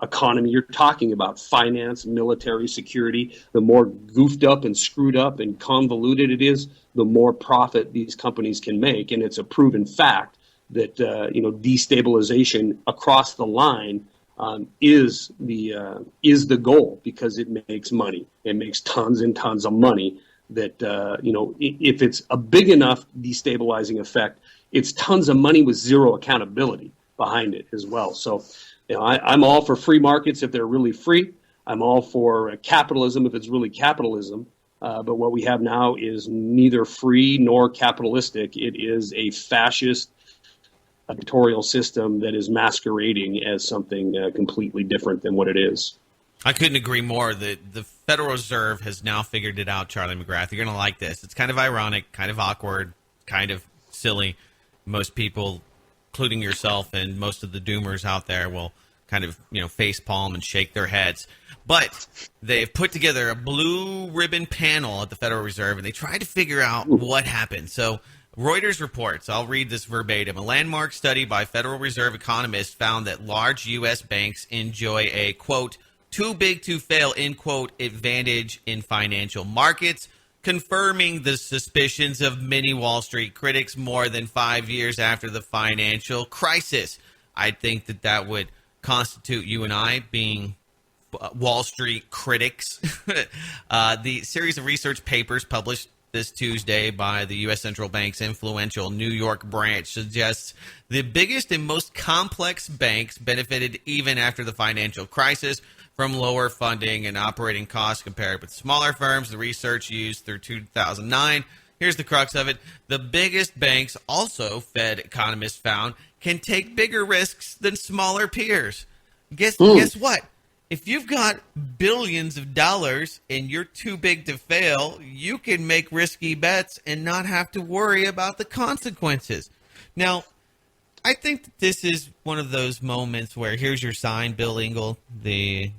economy you're talking about, finance, military, security. The more goofed up and screwed up and convoluted it is, the more profit these companies can make. And it's a proven fact that destabilization across the line is the goal, because it makes money. It makes tons and tons of money. That if it's a big enough destabilizing effect, it's tons of money with zero accountability behind it as well. So, I'm all for free markets if they're really free. I'm all for capitalism if it's really capitalism. But what we have now is neither free nor capitalistic. It is a fascist dictatorial system that is masquerading as something completely different than what it is. I couldn't agree more. The Federal Reserve has now figured it out, Charlie Mcgrath. You're going to like this. It's kind of ironic, kind of awkward, kind of silly. Most people, including yourself and most of the doomers out there, will kind of, face palm and shake their heads. But they've put together a blue ribbon panel at the Federal Reserve, and they tried to figure out what happened. So Reuters reports, I'll read this verbatim, a landmark study by Federal Reserve economists found that large U.S. banks enjoy a, quote, too big to fail, end quote, advantage in financial markets, confirming the suspicions of many Wall Street critics more than 5 years after the financial crisis. I think that would constitute you and I being Wall Street critics. The series of research papers published this Tuesday by the U.S. Central Bank's influential New York branch suggests the biggest and most complex banks benefited even after the financial crisis from lower funding and operating costs compared with smaller firms. The research used through 2009. Here's the crux of it. The biggest banks also, Fed economists found, can take bigger risks than smaller peers. Guess what? If you've got billions of dollars and you're too big to fail, you can make risky bets and not have to worry about the consequences. Now, I think that this is one of those moments where here's your sign. Bill Engel, the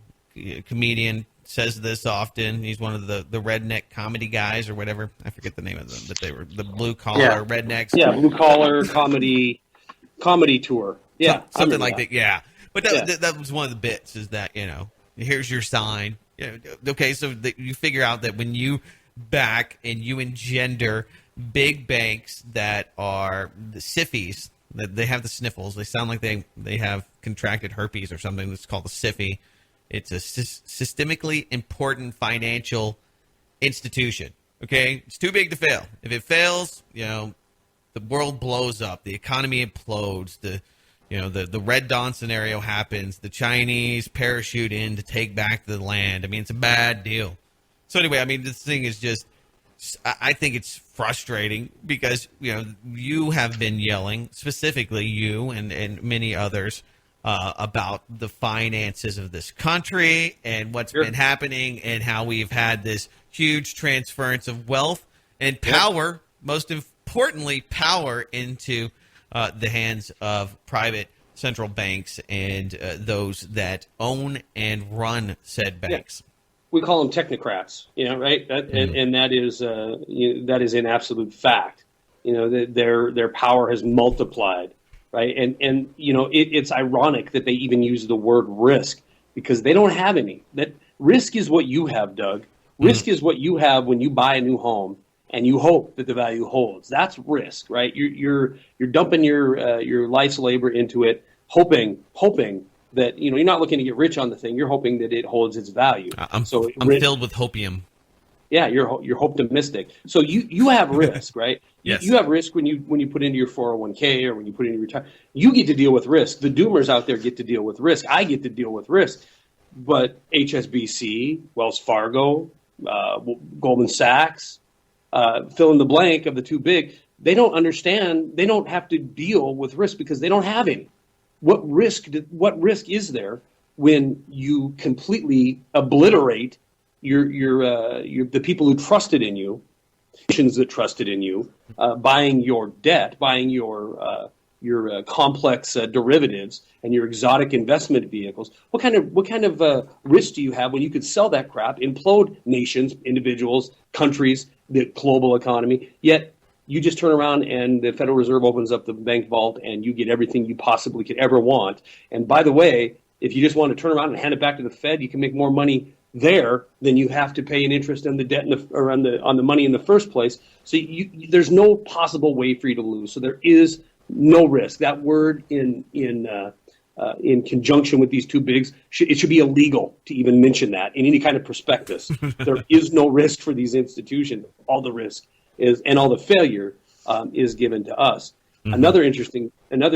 comedian, says this often. He's one of the redneck comedy guys or whatever. I forget the name of them, but they were the blue collar rednecks. Yeah, blue collar comedy tour. Yeah, something like that. Yeah. But that was one of the bits, is that, here's your sign. Okay, so you figure out that when you back and you engender big banks that are the siffies, that they have the sniffles, they sound like they have contracted herpes or something that's called a siffy. It's a systemically important financial institution. Okay, it's too big to fail. If it fails, the world blows up, the economy implodes, the Red Dawn scenario happens. The Chinese parachute in to take back the land. I mean, it's a bad deal. So anyway, I mean, this thing is just, I think it's frustrating because, you have been yelling, specifically you and many others, about the finances of this country and what's been happening and how we've had this huge transference of wealth and power, most importantly, power into the hands of private central banks and those that own and run said banks. Yeah. We call them technocrats, right? And that is an absolute fact. Their power has multiplied, right? And it's ironic that they even use the word risk, because they don't have any. That risk is what you have, Doug. Risk is what you have when you buy a new home and you hope that the value holds. That's risk, right? You're dumping your life's labor into it, hoping that you're not looking to get rich on the thing. You're hoping that it holds its value. I'm filled with hopium. Yeah, you're optimistic. So you have risk, right? Yes. You have risk when you put into your 401k or when you put into your retirement. You get to deal with risk. The doomers out there get to deal with risk. I get to deal with risk. But HSBC, Wells Fargo, Goldman Sachs, fill in the blank of the too big, they don't understand. They don't have to deal with risk because they don't have any. What risk is there when you completely obliterate the people who trusted in you, nations that trusted in you, buying your debt, buying your complex derivatives and your exotic investment vehicles? What kind of risk do you have when you could sell that crap, implode nations, individuals, countries, the global economy? Yet you just turn around and the Federal Reserve opens up the bank vault and you get everything you possibly could ever want. And by the way, if you just want to turn around and hand it back to the Fed, you can make more money there than you have to pay an interest on the debt on the money in the first place. So there's no possible way for you to lose. So there is No risk. That word in conjunction with these two bigs, it should be illegal to even mention that in any kind of prospectus. There is no risk for these institutions. All the risk is, and all the failure is given to us. Mm-hmm. Another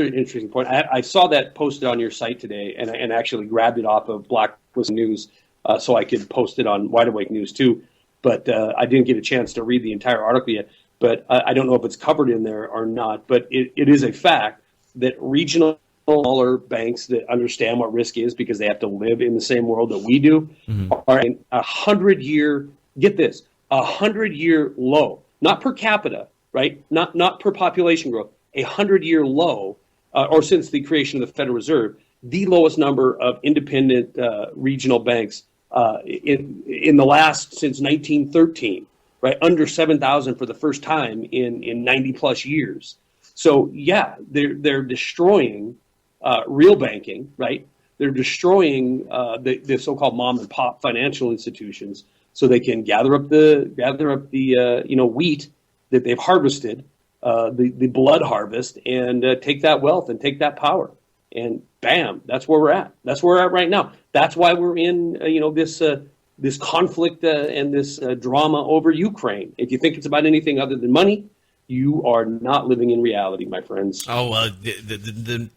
interesting point. I saw that posted on your site today, and actually grabbed it off of Blacklist News so I could post it on Wide Awake News too. But I didn't get a chance to read the entire article yet. But I don't know if it's covered in there or not. But it is a fact that regional smaller banks that understand what risk is because they have to live in the same world that we do are in 100-year, get this, 100-year low, not per capita, right? Not per population growth, 100-year low, or since the creation of the Federal Reserve, the lowest number of independent regional banks in the last since 1913, right? Under 7,000 for the first time in 90 plus years. So yeah, they're destroying real banking, right? They're destroying the so-called mom and pop financial institutions so they can gather up the wheat that they've harvested, the blood harvest, and take that wealth and take that power. And bam, that's where we're at. That's where we're at right now. That's why we're in this conflict and this drama over Ukraine. If you think it's about anything other than money, you are not living in reality, my friends. Oh, the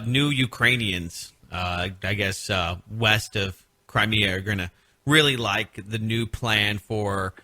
new Ukrainians, I guess, west of Crimea are going to really like the new plan for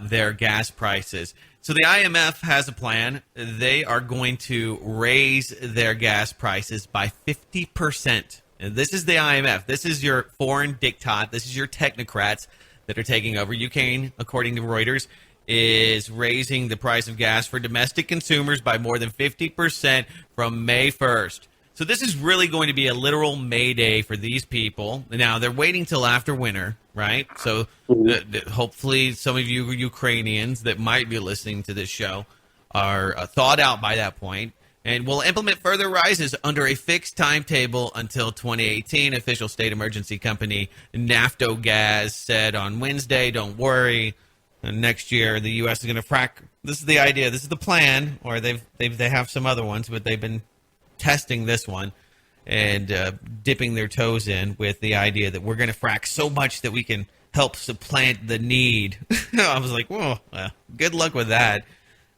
their gas prices. So the IMF has a plan. They are going to raise their gas prices by 50%. And this is the IMF. This is your foreign diktat. This is your technocrats that are taking over. Ukraine, according to Reuters, is raising the price of gas for domestic consumers by more than 50% from May 1st. So this is really going to be a literal Mayday for these people. Now, they're waiting till after winter, right? So hopefully some of you Ukrainians that might be listening to this show are thawed out by that point and will implement further rises under a fixed timetable until 2018. Official state emergency company Naftogaz said on Wednesday, don't worry, next year the U.S. is going to frack. This is the idea. This is the plan, or they have some other ones, but they've been testing this one and dipping their toes in with the idea that we're going to frack so much that we can help supplant the need. I was like, whoa, good luck with that.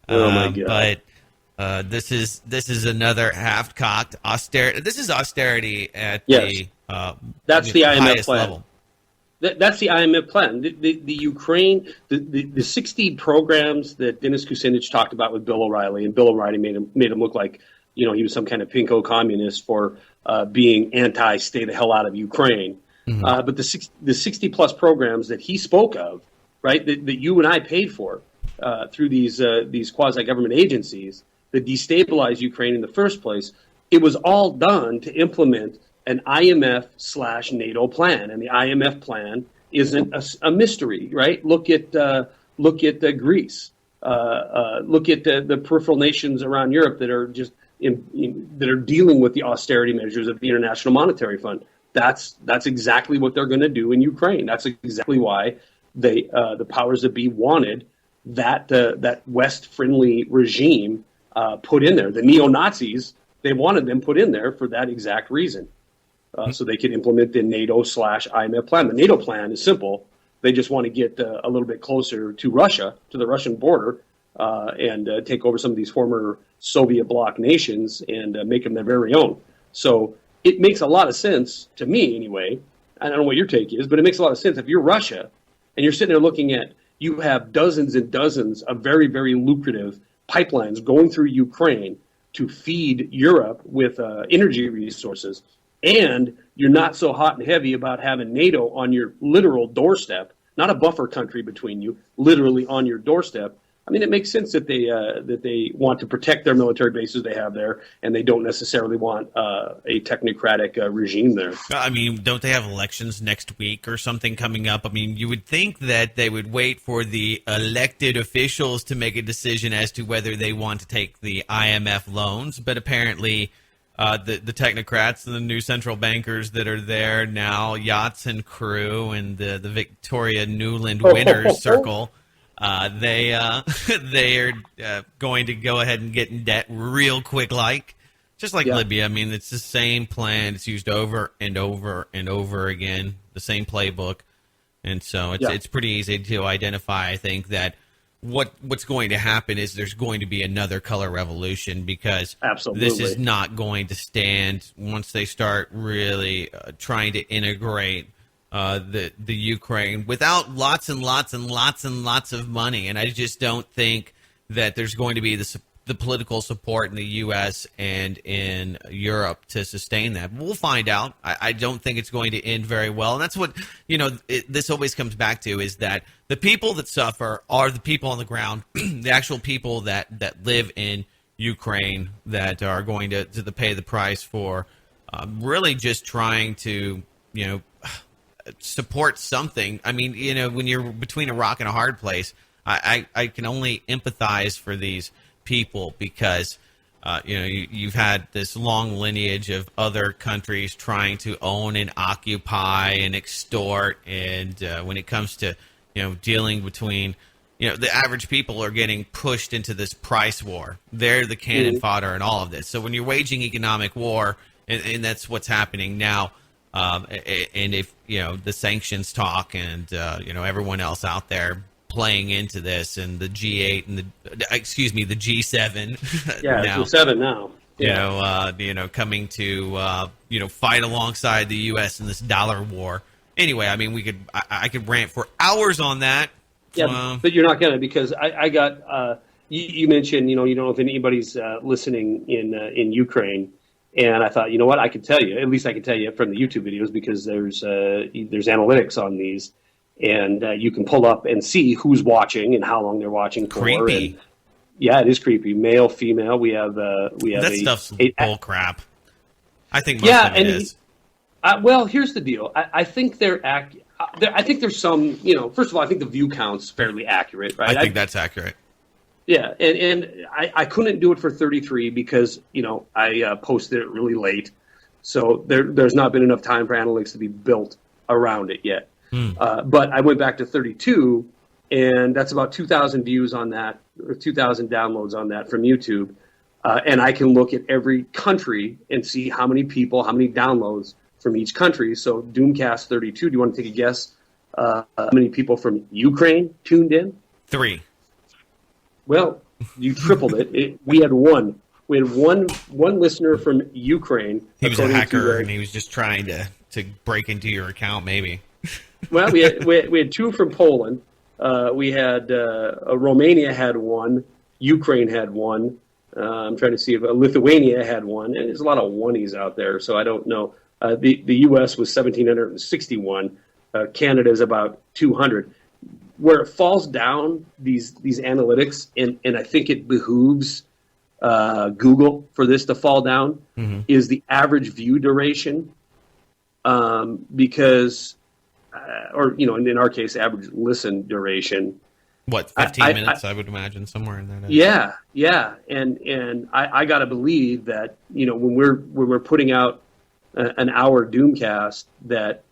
Oh my God. But this is another half-cocked austerity. This is austerity at the that's the IMF highest plan. level. That's the IMF plan. The Ukraine, the 60 programs that Dennis Kucinich talked about with Bill O'Reilly, and Bill O'Reilly made him look like, he was some kind of pinko communist for being anti-stay the hell out of Ukraine. Mm-hmm. But the 60 plus programs that he spoke of, right, that you and I paid for through these quasi-government agencies that destabilized Ukraine in the first place, it was all done to implement an IMF/NATO plan, and the IMF plan isn't a mystery, right? Look at Greece. Look at the peripheral nations around Europe that are just that are dealing with the austerity measures of the International Monetary Fund. That's exactly what they're going to do in Ukraine. That's exactly why the powers that be wanted that West-friendly regime put in there. The neo-Nazis, they wanted them put in there for that exact reason, so they could implement the NATO/IMF plan. The NATO plan is simple. They just want to get a little bit closer to Russia, to the Russian border, and take over some of these former Soviet bloc nations and make them their very own. So it makes a lot of sense to me anyway. I don't know what your take is, but it makes a lot of sense. If you're Russia and you're sitting there looking at, you have dozens and dozens of very, very lucrative pipelines going through Ukraine to feed Europe with energy resources, and you're not so hot and heavy about having NATO on your literal doorstep, not a buffer country between you, literally on your doorstep. I mean, it makes sense that they want to protect their military bases they have there, and they don't necessarily want a technocratic regime there. I mean, don't they have elections next week or something coming up? I mean, you would think that they would wait for the elected officials to make a decision as to whether they want to take the IMF loans, but apparently the technocrats and the new central bankers that are there now, Yachts and Crew and the Victoria Nuland Winners Circle, they are going to go ahead and get in debt real quick, just like Libya. I mean, it's the same plan. It's used over and over and over again, the same playbook. And so it's pretty easy to identify, I think, that what's going to happen is there's going to be another color revolution, because this is not going to stand once they start really trying to integrate the Ukraine without lots and lots and lots and lots of money. And I just don't think that there's going to be the political support in the U.S. and in Europe to sustain that. We'll find out. I don't think it's going to end very well. And that's what, this always comes back to, is that the people that suffer are the people on the ground, the actual people that live in Ukraine, that are going to pay the price for really just trying to, support something. I mean, when you're between a rock and a hard place, I can only empathize for these people, because you've had this long lineage of other countries trying to own and occupy and extort, and when it comes to dealing between the average people are getting pushed into this price war. They're the cannon fodder in all of this. So when you're waging economic war, and that's what's happening now, and if the sanctions talk and everyone else out there playing into this, and the G8 and the G7. Yeah, it's G7 now. Coming to fight alongside the U.S. in this dollar war. Anyway, I mean, I could rant for hours on that. Yeah, but you're not gonna, because I got you mentioned you don't know if anybody's listening in Ukraine, and I thought, what, I could tell you, at least I can tell you from the YouTube videos, because there's analytics on these. And you can pull up and see who's watching and how long they're watching for. Creepy. And, yeah, it is creepy. Male, female. We have that stuff's bull crap. I think most of it is. Well, here's the deal. I think I think there's some. First of all, I think the view count's fairly accurate, right? I think that's accurate. Yeah, and I couldn't do it for 33 because I posted it really late, so there's not been enough time for analytics to be built around it yet. But I went back to 32, and that's about 2,000 views on that, or 2,000 downloads on that from YouTube. And I can look at every country and see how many people, how many downloads from each country. So DoomCast 32, do you want to take a guess how many people from Ukraine tuned in? 3. Well, you tripled it. We had one. We had one listener from Ukraine. He was a hacker, and he was just trying to break into your account, maybe. Well, we had 2 from Poland. We had Romania had 1. Ukraine had 1. I'm trying to see if Lithuania had 1. And there's a lot of oneies out there, so I don't know. The U.S. was 1,761. Canada is about 200. Where it falls down, these analytics, and I think it behooves Google for this to fall down, is the average view duration, because... or in our case, average listen duration. What, 15 minutes? I would imagine somewhere in that. Yeah, and I got to believe that when we're putting out an hour Doomcast, that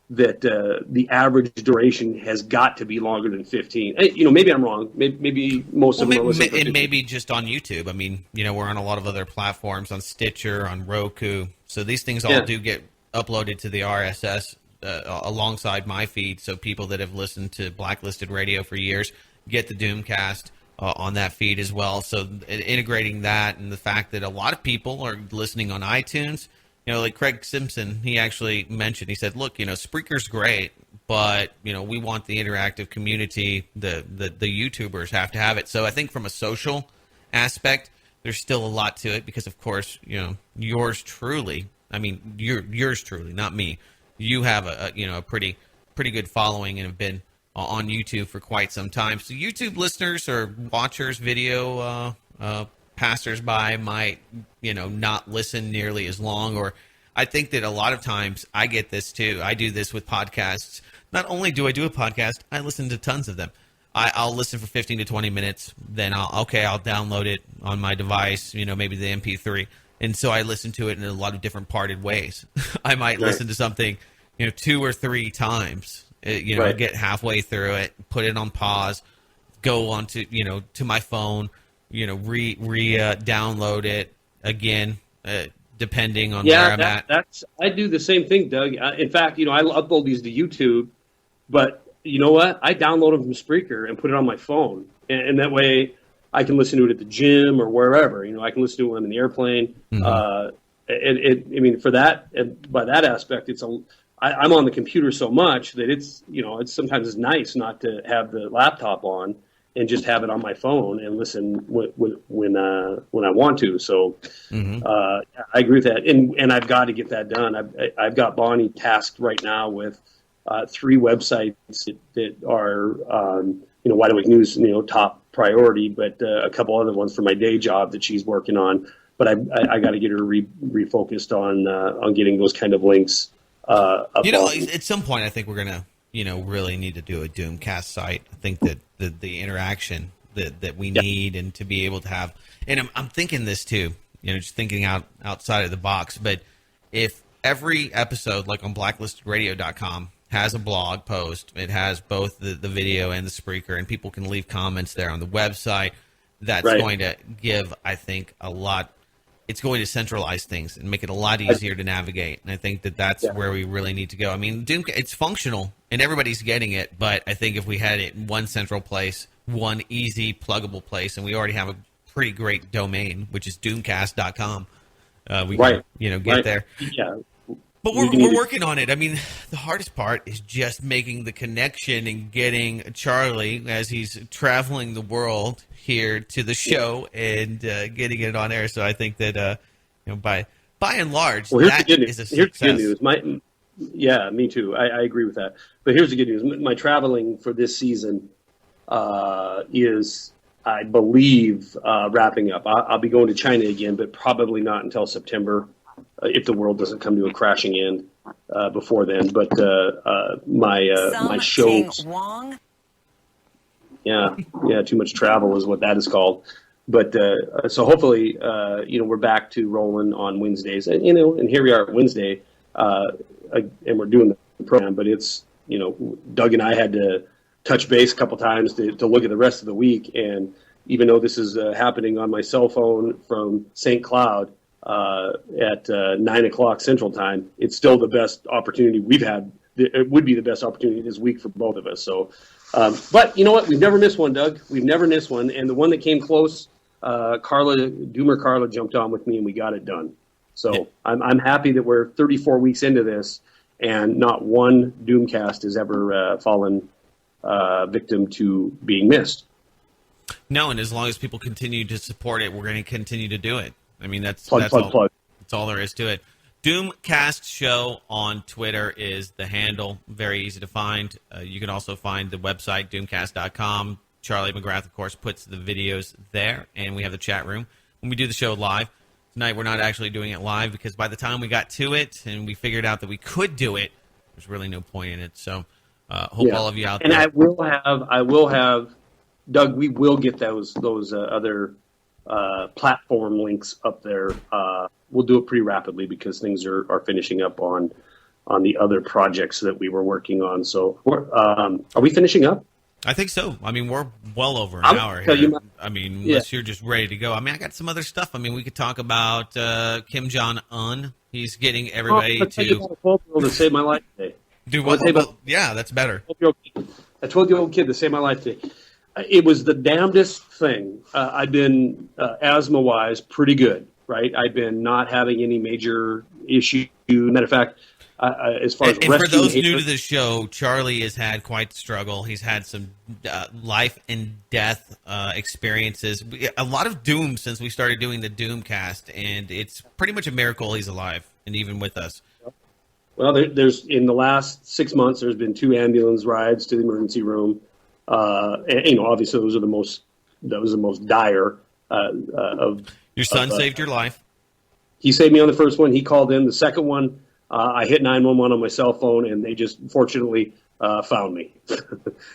the average duration has got to be longer than 15. Maybe I'm wrong. Maybe most of them are listening. And maybe just on YouTube. I mean, we're on a lot of other platforms, on Stitcher, on Roku. So these things all do get uploaded to the RSS. Alongside my feed, so people that have listened to Blacklisted Radio for years get the Doomcast on that feed as well. So integrating that, and the fact that a lot of people are listening on iTunes, like Craig Simpson, he actually mentioned, he said, look, Spreaker's great, but we want the interactive community. The YouTubers have to have it. So I think from a social aspect, there's still a lot to it, because of course, yours truly, yours truly, not me. You have a pretty good following and have been on YouTube for quite some time. So YouTube listeners or watchers, video passersby might not listen nearly as long. Or I think that a lot of times I get this too. I do this with podcasts. Not only do I do a podcast, I listen to tons of them. I'll listen for 15 to 20 minutes. Then I'll download it on my device. maybe the MP3. And so I listen to it in a lot of different parted ways. I might listen to something, 2 or 3 times, get halfway through it, put it on pause, go onto, to my phone, download it again, depending on where I'm at. I do the same thing, Doug. In fact, I upload these to YouTube, but you know what? I download them from Spreaker and put it on my phone, and that way I can listen to it at the gym or wherever. I can listen to it when I'm in the airplane. For that, and by that aspect, I'm on the computer so much that it's sometimes nice not to have the laptop on and just have it on my phone and listen when I want to. So I agree with that, and I've got to get that done. I've got Bonnie tasked right now with 3 websites that are Wide Awake News top priority, but a couple other ones for my day job that she's working on. But I got to get her refocused on getting those kind of links. At some point, I think we're gonna, really need to do a DoomCast site. I think that the interaction that we need, and to be able to have, and I'm thinking this too, just thinking outside of the box. But if every episode, like on blacklistedradio.com, has a blog post, it has both the video and the Spreaker, and people can leave comments there on the website. That's going to give, I think, a lot. It's going to centralize things and make it a lot easier to navigate. And I think that's where we really need to go. I mean, it's functional and everybody's getting it, but I think if we had it in one central place, one easy pluggable place, and we already have a pretty great domain, which is doomcast.com, we can, get there. Yeah. But we're working on it. I mean, the hardest part is just making the connection and getting Charlie, as he's traveling the world, here to the show and getting it on air. So I think that by and large, that is a success. Here's the good news. Me too. I agree with that. But here's the good news. My traveling for this season is, I believe, wrapping up. I'll be going to China again, but probably not until September. If the world doesn't come to a crashing end before then. But my shows, too much travel is what that is called. But so hopefully, we're back to rolling on Wednesdays, and here we are at Wednesday, and we're doing the program. But it's Doug and I had to touch base a couple times to look at the rest of the week, and even though this is happening on my cell phone from St. Cloud. At 9 o'clock Central Time, it's still the best opportunity we've had. It would be the best opportunity this week for both of us. So, but you know what? We've never missed one, Doug. We've never missed one. And the one that came close, Carla jumped on with me, and we got it done. So I'm happy that we're 34 weeks into this, and not one Doomcast has ever fallen victim to being missed. No, and as long as people continue to support it, we're going to continue to do it. I mean, that's plug. That's all there is to it. Doomcast Show on Twitter is the handle. Very easy to find. You can also find the website, doomcast.com. Charlie Mcgrath, of course, puts the videos there, and we have the chat room when we do the show live. Tonight, we're not actually doing it live because by the time we got to it and we figured out that we could do it, there's really no point in it. So, hope all of you out there. And I will have, Doug. We will get those other. Platform links up there. We'll do it pretty rapidly because things are finishing up on the other projects that we were working on. So, are we finishing up? I think so. I mean, we're well over an hour here. Unless you're just ready to go. I mean, I got some other stuff. I mean, we could talk about Kim Jong-un. He's getting everybody to... I told the 12-year-old to save my life today. Yeah, that's better. I told the old kid to save my life today. It was the damnedest thing. I've been, asthma-wise, pretty good, right? I've been not having any major issue. Matter of fact, as far as and for those new to the show, Charlie has had quite the struggle. He's had some life and death experiences. A lot of doom since we started doing the Doomcast, and it's pretty much a miracle he's alive and even with us. Well, there's in the last 6 months, there's been 2 ambulance rides to the emergency room. And obviously that was the most dire of. Your son saved your life. He saved me on the first one. He called in. The second one, I hit 911 on my cell phone, and they just fortunately found me.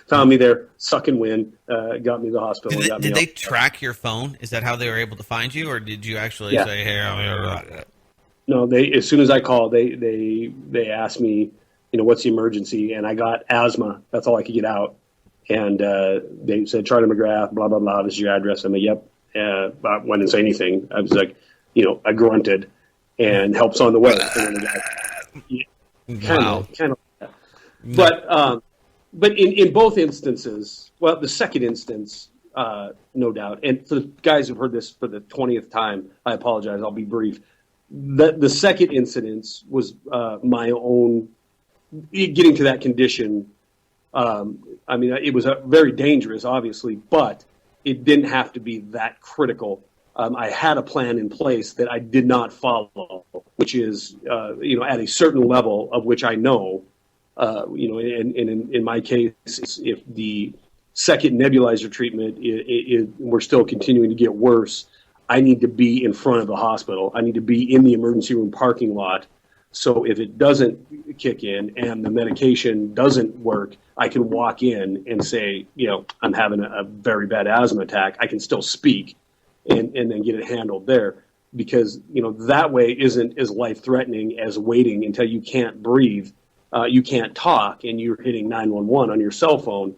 Found me there, sucking wind, got me to the hospital. Did they track your phone? Is that how they were able to find you, or did you actually say, "Hey"? No, as soon as I called, they asked me, what's the emergency, and I got asthma. That's all I could get out. And they said, Charlie Mcgrath, blah, blah, blah, this is your address. I'm like, yep. I didn't say anything. I was like, I grunted, and help's on the way. And then kind of. But in both instances, well, the second instance, no doubt. And for the guys who've heard this for the 20th time, I apologize. I'll be brief. The second incident was my own getting to that condition. It was very dangerous, obviously, but it didn't have to be that critical. I had a plan in place that I did not follow, which is, at a certain level of which I know, in my case, if the second nebulizer treatment, we're still continuing to get worse, I need to be in front of the hospital. I need to be in the emergency room parking lot. So if it doesn't kick in and the medication doesn't work, I can walk in and say, I'm having a very bad asthma attack. I can still speak and then get it handled there, because, that way isn't as life-threatening as waiting until you can't breathe, you can't talk, and you're hitting 911 on your cell phone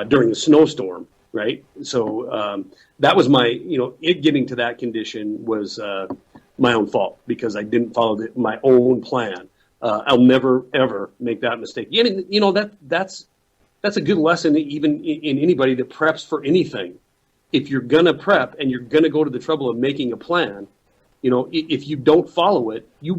during a snowstorm, right? So that was my, it getting to that condition was my own fault, because I didn't follow my own plan. I'll never, ever make that mistake. That's a good lesson even in anybody that preps for anything. If you're going to prep and you're going to go to the trouble of making a plan, if you don't follow it, you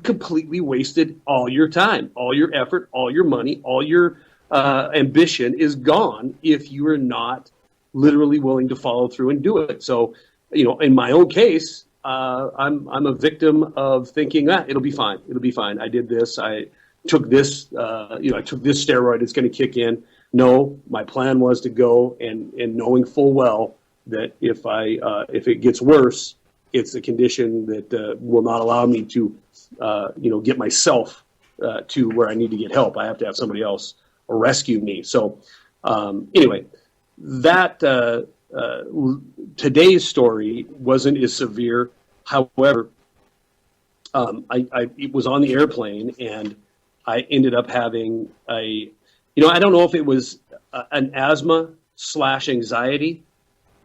completely wasted all your time, all your effort, all your money, all your ambition is gone if you are not literally willing to follow through and do it. So, in my own case, I'm a victim of thinking, it'll be fine. It'll be fine. I did this. I took this, I took this steroid. It's going to kick in. No, my plan was to go and knowing full well that if it gets worse, it's a condition that will not allow me to, get myself to where I need to get help. I have to have somebody else rescue me. So, anyway, that today's story wasn't as severe. However, I was on the airplane and I ended up having I don't know if it was an asthma / anxiety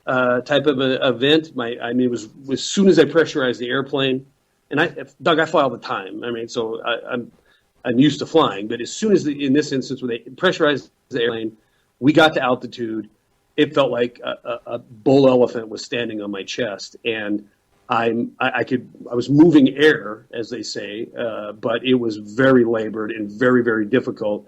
type of an event. It was as soon as I pressurized the airplane, and Doug, I fly all the time. So I'm used to flying, but as soon as in this instance, when they pressurized the airplane, we got to altitude. It felt like a bull elephant was standing on my chest, and I was moving air, as they say, but it was very labored and very, very difficult.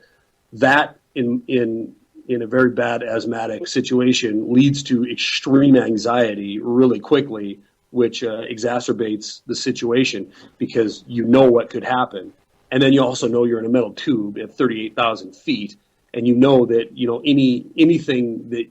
That in a very bad asthmatic situation leads to extreme anxiety really quickly, which exacerbates the situation because you know what could happen. And then you also know you're in a metal tube at 38,000 feet, and you know that anything that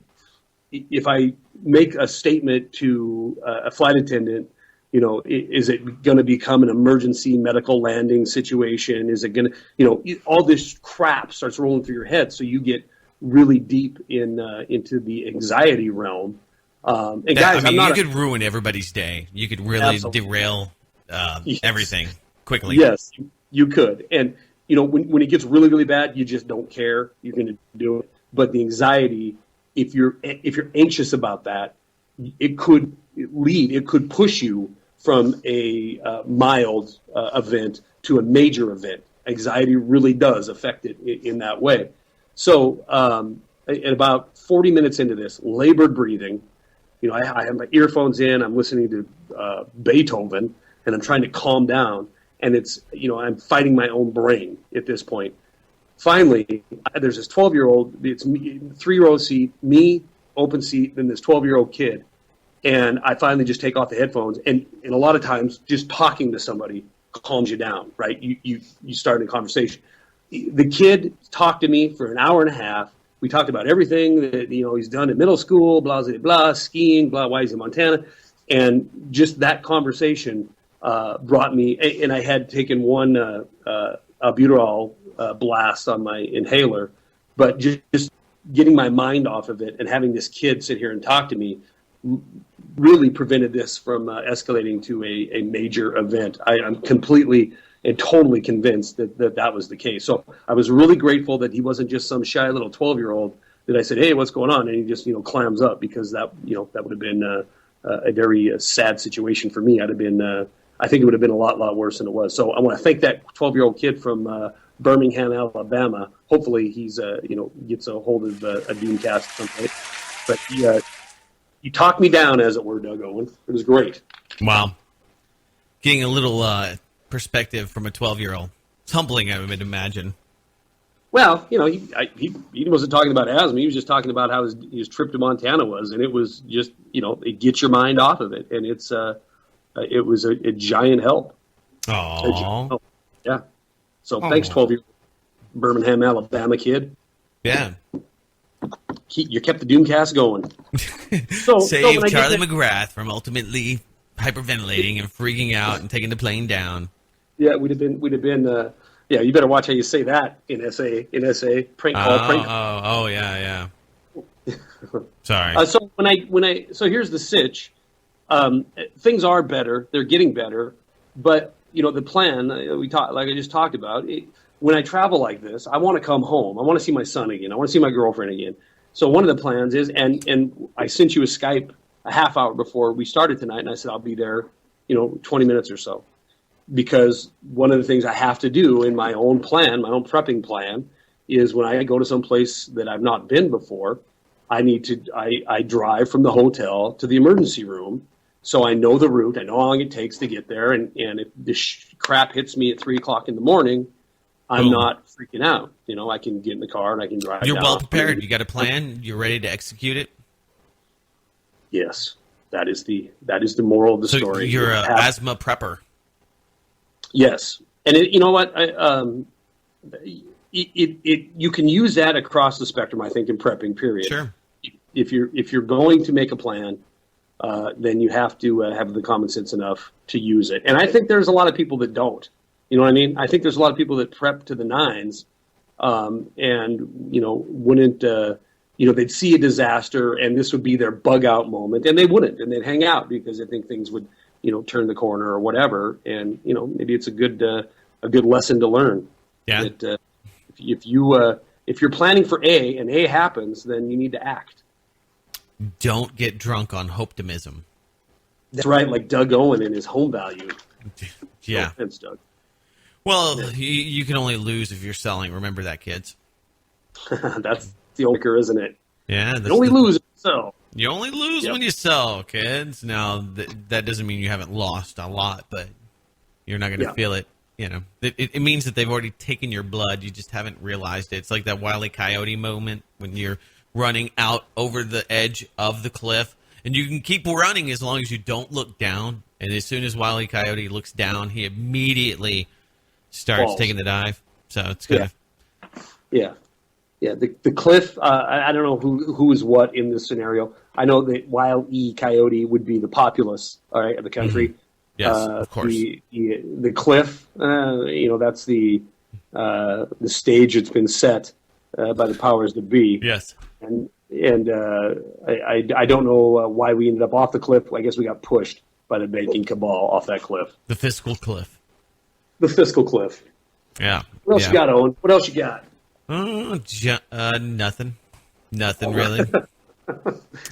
if I make a statement to a flight attendant, is it going to become an emergency medical landing situation? Is it going to, all this crap starts rolling through your head, so you get really deep into the anxiety realm. And guys, you could ruin everybody's day. You could really derail everything quickly. Yes, you could. And when it gets really, really bad, you just don't care. You're going to do it. But the anxiety, if you're anxious about that, it could push you from a mild event to a major event. Anxiety really does affect it in that way. So at about 40 minutes into this, labored breathing, I have my earphones in, I'm listening to Beethoven, and I'm trying to calm down. And it's, I'm fighting my own brain at this point. Finally, there's this 12-year-old, it's me, 3-row seat, me, open seat, then this 12-year-old kid. And I finally just take off the headphones. And a lot of times, just talking to somebody calms you down, right? You start a conversation. The kid talked to me for an hour and a half. We talked about everything that, he's done in middle school, blah, blah, blah, skiing, blah, why he's in Montana. And just that conversation brought me, and I had taken one albuterol blast on my inhaler, but just getting my mind off of it and having this kid sit here and talk to me really prevented this from escalating to a major event. I'm completely and totally convinced that was the case. So I was really grateful that he wasn't just some shy little 12-year-old that I said, "Hey, what's going on?" And he just clams up, because that that would have been a very sad situation for me. I'd have been I think it would have been a lot worse than it was. So I want to thank that 12-year-old kid from Birmingham, Alabama. Hopefully he's gets a hold of a DoomCast at some point. But he talked me down, as it were, Doug Owen. It was great. Wow. Getting a little perspective from a 12-year-old. It's humbling, I would imagine. Well, he wasn't talking about asthma. He was just talking about how his trip to Montana was, and it was just, it gets your mind off of it, and it was a giant help. Oh, yeah. So thanks, 12-year-old Birmingham, Alabama kid. Yeah. You kept the Doomcast going. Save Charlie Mcgrath from ultimately hyperventilating and freaking out and taking the plane down. Yeah, we'd have been. Yeah, you better watch how you say that in SA prank call. Oh, yeah. Sorry. So here's the sitch. Things are better. They're getting better, but the plan like I just talked about. When I travel like this, I want to come home. I want to see my son again. I want to see my girlfriend again. So one of the plans is, and I sent you a Skype a half hour before we started tonight, and I said I'll be there, 20 minutes or so. Because one of the things I have to do in my own plan, my own prepping plan, is when I go to some place that I've not been before, I drive from the hotel to the emergency room, so I know the route, I know how long it takes to get there, and if this crap hits me at 3 o'clock in the morning, I'm not freaking out. I can get in the car and I can drive. You're down. well prepared. You got a plan. You're ready to execute it. Yes, that is the moral of the story. You're an asthma prepper. Yes, and you know what? You can use that across the spectrum. I think in prepping, period. Sure. If you're going to make a plan, then you have to have the common sense enough to use it. And I think there's a lot of people that don't. You know what I mean? I think there's a lot of people that prep to the nines, and wouldn't. They'd see a disaster, and this would be their bug out moment, and they wouldn't, and they'd hang out because they think things would turn the corner or whatever, and maybe it's a good lesson to learn. Yeah. That, if you're planning for A and A happens, then you need to act. Don't get drunk on optimism. That's right, like Doug Owen and his home value. Yeah. No offense, Doug. Well, you can only lose if you're selling. Remember that, kids. That's the only, isn't it? Yeah. You only lose if you sell. You only lose when you sell, kids. Now, that doesn't mean you haven't lost a lot, but you're not going to feel it. It means that they've already taken your blood. You just haven't realized it. It's like that Wile E. Coyote moment when you're running out over the edge of the cliff. And you can keep running as long as you don't look down. And as soon as Wile E. Coyote looks down, he immediately starts taking the dive. So it's good. Yeah. The cliff. I don't know who is what in this scenario. I know that Wile E. Coyote would be the populace, all right, of the country. Mm-hmm. Yes, of course. The cliff. That's the stage that's been set by the powers that be. Yes. And I don't know why we ended up off the cliff. I guess we got pushed by the banking cabal off that cliff. The fiscal cliff. The fiscal cliff. Yeah. What else you got, Owen? What else you got? Nothing really.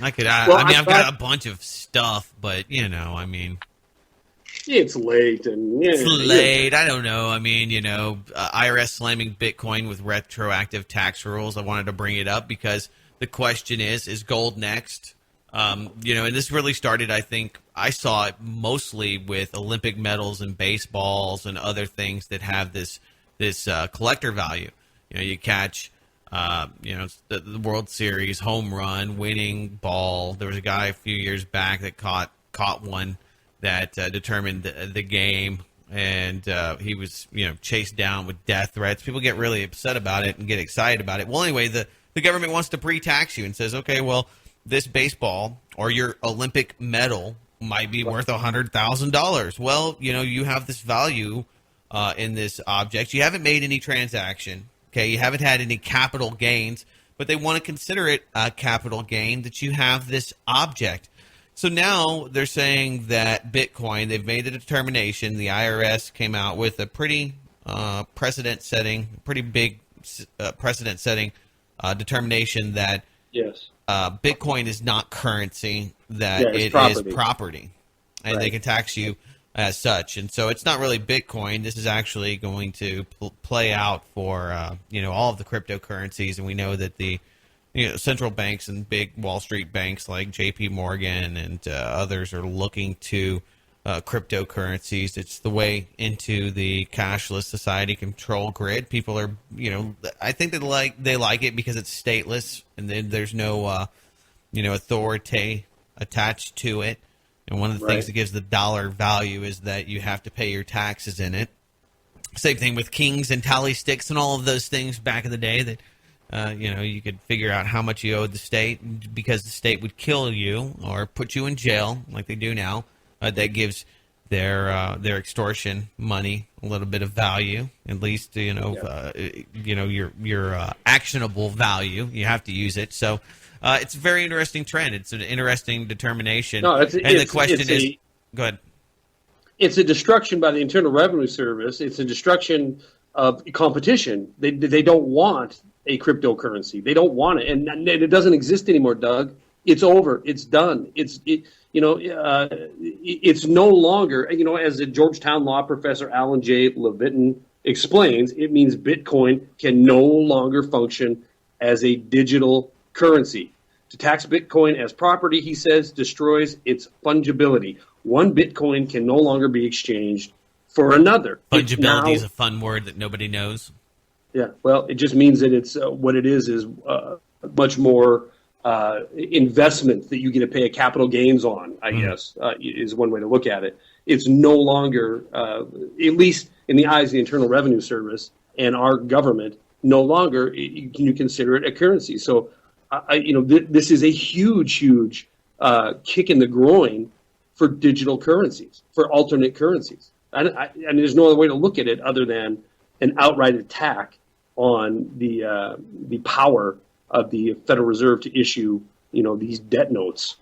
I've got a bunch of stuff, but it's late and it's late. I don't know. IRS slamming Bitcoin with retroactive tax rules. I wanted to bring it up because the question is gold next? And this really started, I think, I saw it mostly with Olympic medals and baseballs and other things that have this collector value. You catch, the World Series home run, winning ball. There was a guy a few years back that caught one that determined the game, and he was, chased down with death threats. People get really upset about it and get excited about it. Well, anyway, the government wants to pre-tax you and says, okay, well, this baseball or your Olympic medal might be worth $100,000. Well, you have this value in this object. You haven't made any transaction. Okay, you haven't had any capital gains, but they want to consider it a capital gain that you have this object. So now they're saying that Bitcoin, they've made a determination. The IRS came out with a pretty pretty big precedent-setting determination that Yes. Bitcoin is not currency, that Yeah, it's it property. is property, and they can tax you as such. And so it's not really Bitcoin. This is actually going to play out for all of the cryptocurrencies, and we know that the central banks and big Wall Street banks like J.P. Morgan and others are looking to cryptocurrencies. It's the way into the cashless society control grid. People are, I think they like it because it's stateless and then there's no, authority attached to it. And one of the things that gives the dollar value is that you have to pay your taxes in it. Same thing with kings and tally sticks and all of those things back in the day that, you could figure out how much you owed the state because the state would kill you or put you in jail like they do now. That gives their extortion money a little bit of value, at least your actionable value. You have to use it. So it's a very interesting trend. It's an interesting determination. No, the question is, go ahead. It's a destruction by the Internal Revenue Service. It's a destruction of competition. They don't want a cryptocurrency. They don't want it, and it doesn't exist anymore, Doug. It's over. It's done. It's no longer, as the Georgetown law professor Alan J. Levitin explains, it means Bitcoin can no longer function as a digital currency. To tax Bitcoin as property, he says, destroys its fungibility. One Bitcoin can no longer be exchanged for another. Fungibility is a fun word that nobody knows. Yeah, well, it just means that it's what it is much more investment that you get to pay a capital gains on, I guess, is one way to look at it. It's no longer, at least in the eyes of the Internal Revenue Service and our government, no longer can you consider it a currency. So, this is a huge kick in the groin for digital currencies, for alternate currencies. And there's no other way to look at it other than an outright attack on the power of the Federal Reserve to issue, these debt notes.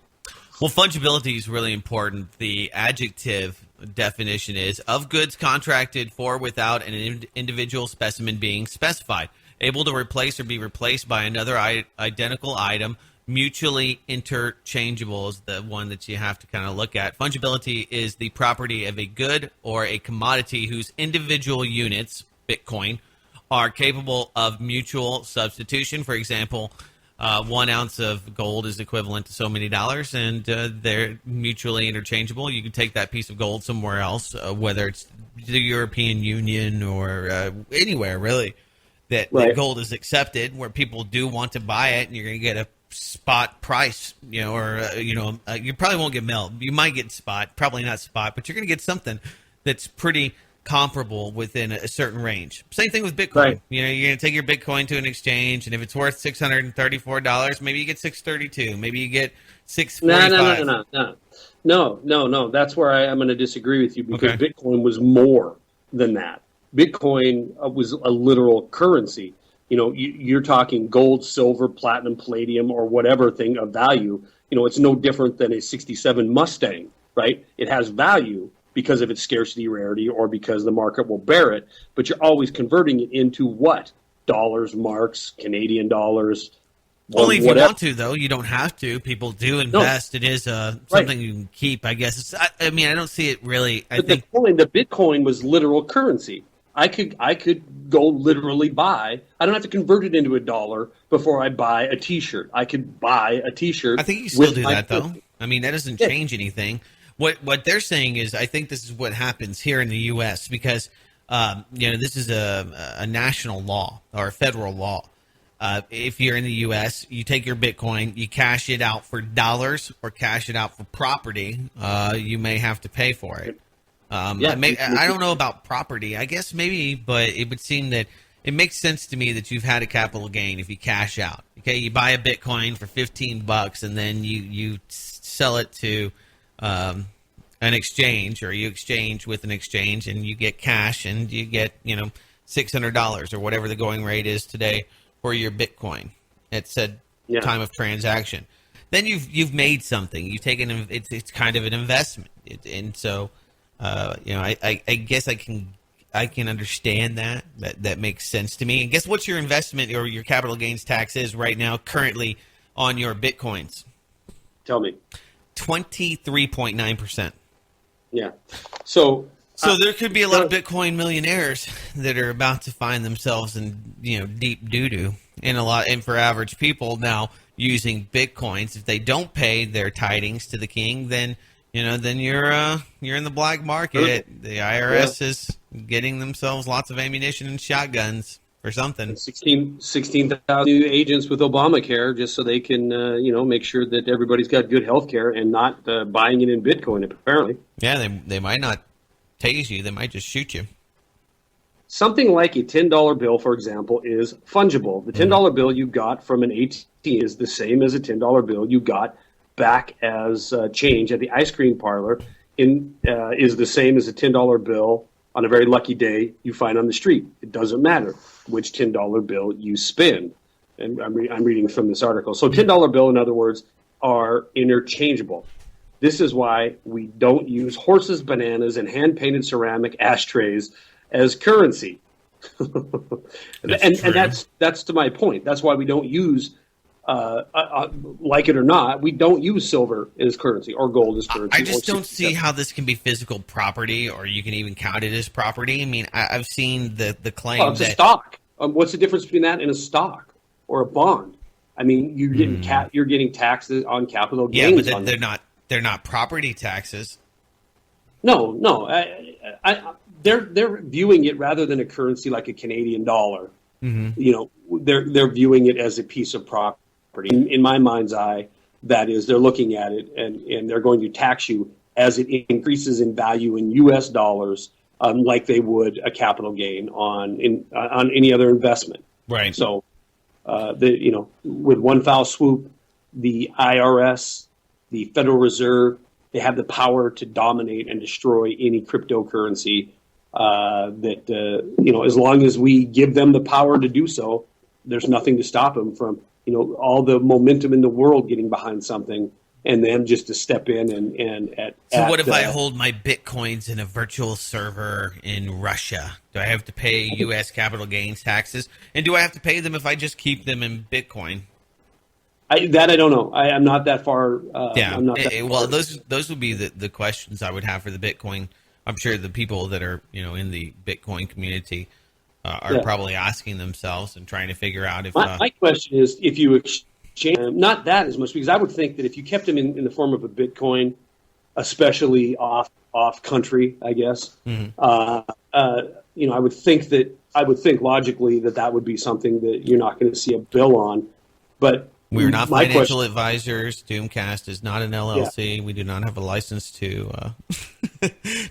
Well, fungibility is really important. The adjective definition is of goods contracted for without an individual specimen being specified, able to replace or be replaced by another identical item, mutually interchangeable is the one that you have to kind of look at. Fungibility is the property of a good or a commodity whose individual units, Bitcoin, are capable of mutual substitution. For example, 1 ounce of gold is equivalent to so many dollars, and they're mutually interchangeable. You can take that piece of gold somewhere else, whether it's the European Union or anywhere, really, that gold is accepted, where people do want to buy it, and you're going to get a spot price, you probably won't get mil. You might get spot, probably not spot, but you're going to get something that's pretty comparable within a certain range. Same thing with Bitcoin. Right. You're going to take your Bitcoin to an exchange, and if it's worth $634, maybe you get $632. Maybe you get $645. No. That's where I'm going to disagree with you because Bitcoin was more than that. Bitcoin was a literal currency. You're talking gold, silver, platinum, palladium, or whatever thing of value. It's no different than a 67 Mustang, right? It has value because of its scarcity, rarity, or because the market will bear it. But you're always converting it into what? Dollars, marks, Canadian dollars. Only if you want to, though. You don't have to. People do invest. No. It is something you can keep, I guess. I don't see it really. The Bitcoin was literal currency. I could go literally buy. I don't have to convert it into a dollar before I buy a T-shirt. I could buy a T-shirt. I think you still do that, though. That doesn't change anything. What they're saying is, I think this is what happens here in the U.S. because this is a national law or a federal law. If you're in the U.S., you take your Bitcoin, you cash it out for dollars or cash it out for property. You may have to pay for it. I don't know about property. I guess maybe, but it would seem that it makes sense to me that you've had a capital gain if you cash out. Okay, you buy a Bitcoin for $15 and then you sell it to an exchange, or you exchange with an exchange and you get cash and you get $600 or whatever the going rate is today for your Bitcoin at said time of transaction. Then you've made something. You've taken it's kind of an investment, and so I guess I I can understand that. That makes sense to me. And guess what your investment or your capital gains tax is right now, currently on your Bitcoins? Tell me. 23.9%. Yeah. So there could be a lot of Bitcoin millionaires that are about to find themselves in deep doo-doo, and for average people now using Bitcoins. If they don't pay their tidings to the king, then you're in the black market. The IRS is getting themselves lots of ammunition and shotguns for something. 16,000 new agents with Obamacare, just so they can make sure that everybody's got good health care and not buying it in Bitcoin, apparently. Yeah, they might not tase you. They might just shoot you. Something like a $10 bill, for example, is fungible. The $10 bill you got from an ATM is the same as a $10 bill you got back as change at the ice cream parlor is the same as a $10 bill on a very lucky day you find on the street. It doesn't matter which $10 bill you spend. And I'm reading from this article. So $10 bill, in other words, are interchangeable. This is why we don't use horses, bananas, and hand-painted ceramic ashtrays as currency. and that's to my point. That's why we don't use like it or not, we don't use silver as currency or gold as currency. I just don't see how this can be physical property, or you can even count it as property. I mean, I've seen the claim it's a stock. What's the difference between that and a stock or a bond? I mean, you're getting taxes on capital gains. Yeah, but they're not property taxes. No. They're viewing it rather than a currency like a Canadian dollar. Mm-hmm. They're viewing it as a piece of property. In my mind's eye, that is, they're looking at it and they're going to tax you as it increases in value in U.S. dollars, like they would a capital gain on any other investment. Right. So, with one foul swoop, the IRS, the Federal Reserve, they have the power to dominate and destroy any cryptocurrency. As long as we give them the power to do so, there's nothing to stop them from, all the momentum in the world getting behind something, and them just to step in So what if I hold my Bitcoins in a virtual server in Russia? Do I have to pay U.S. capital gains taxes? And do I have to pay them if I just keep them in Bitcoin? I don't know. I'm not that far. Well, those would be the questions I would have for the Bitcoin. I'm sure the people that are in the Bitcoin community are probably asking themselves and trying to figure out if. My question is, if you exchange, not that as much, because I would think that if you kept them in the form of a Bitcoin, especially off country, I guess, I would think logically that would be something that you're not going to see a bill on, but. We're not financial advisors. DoomCast is not an LLC. Yeah. We do not have a license to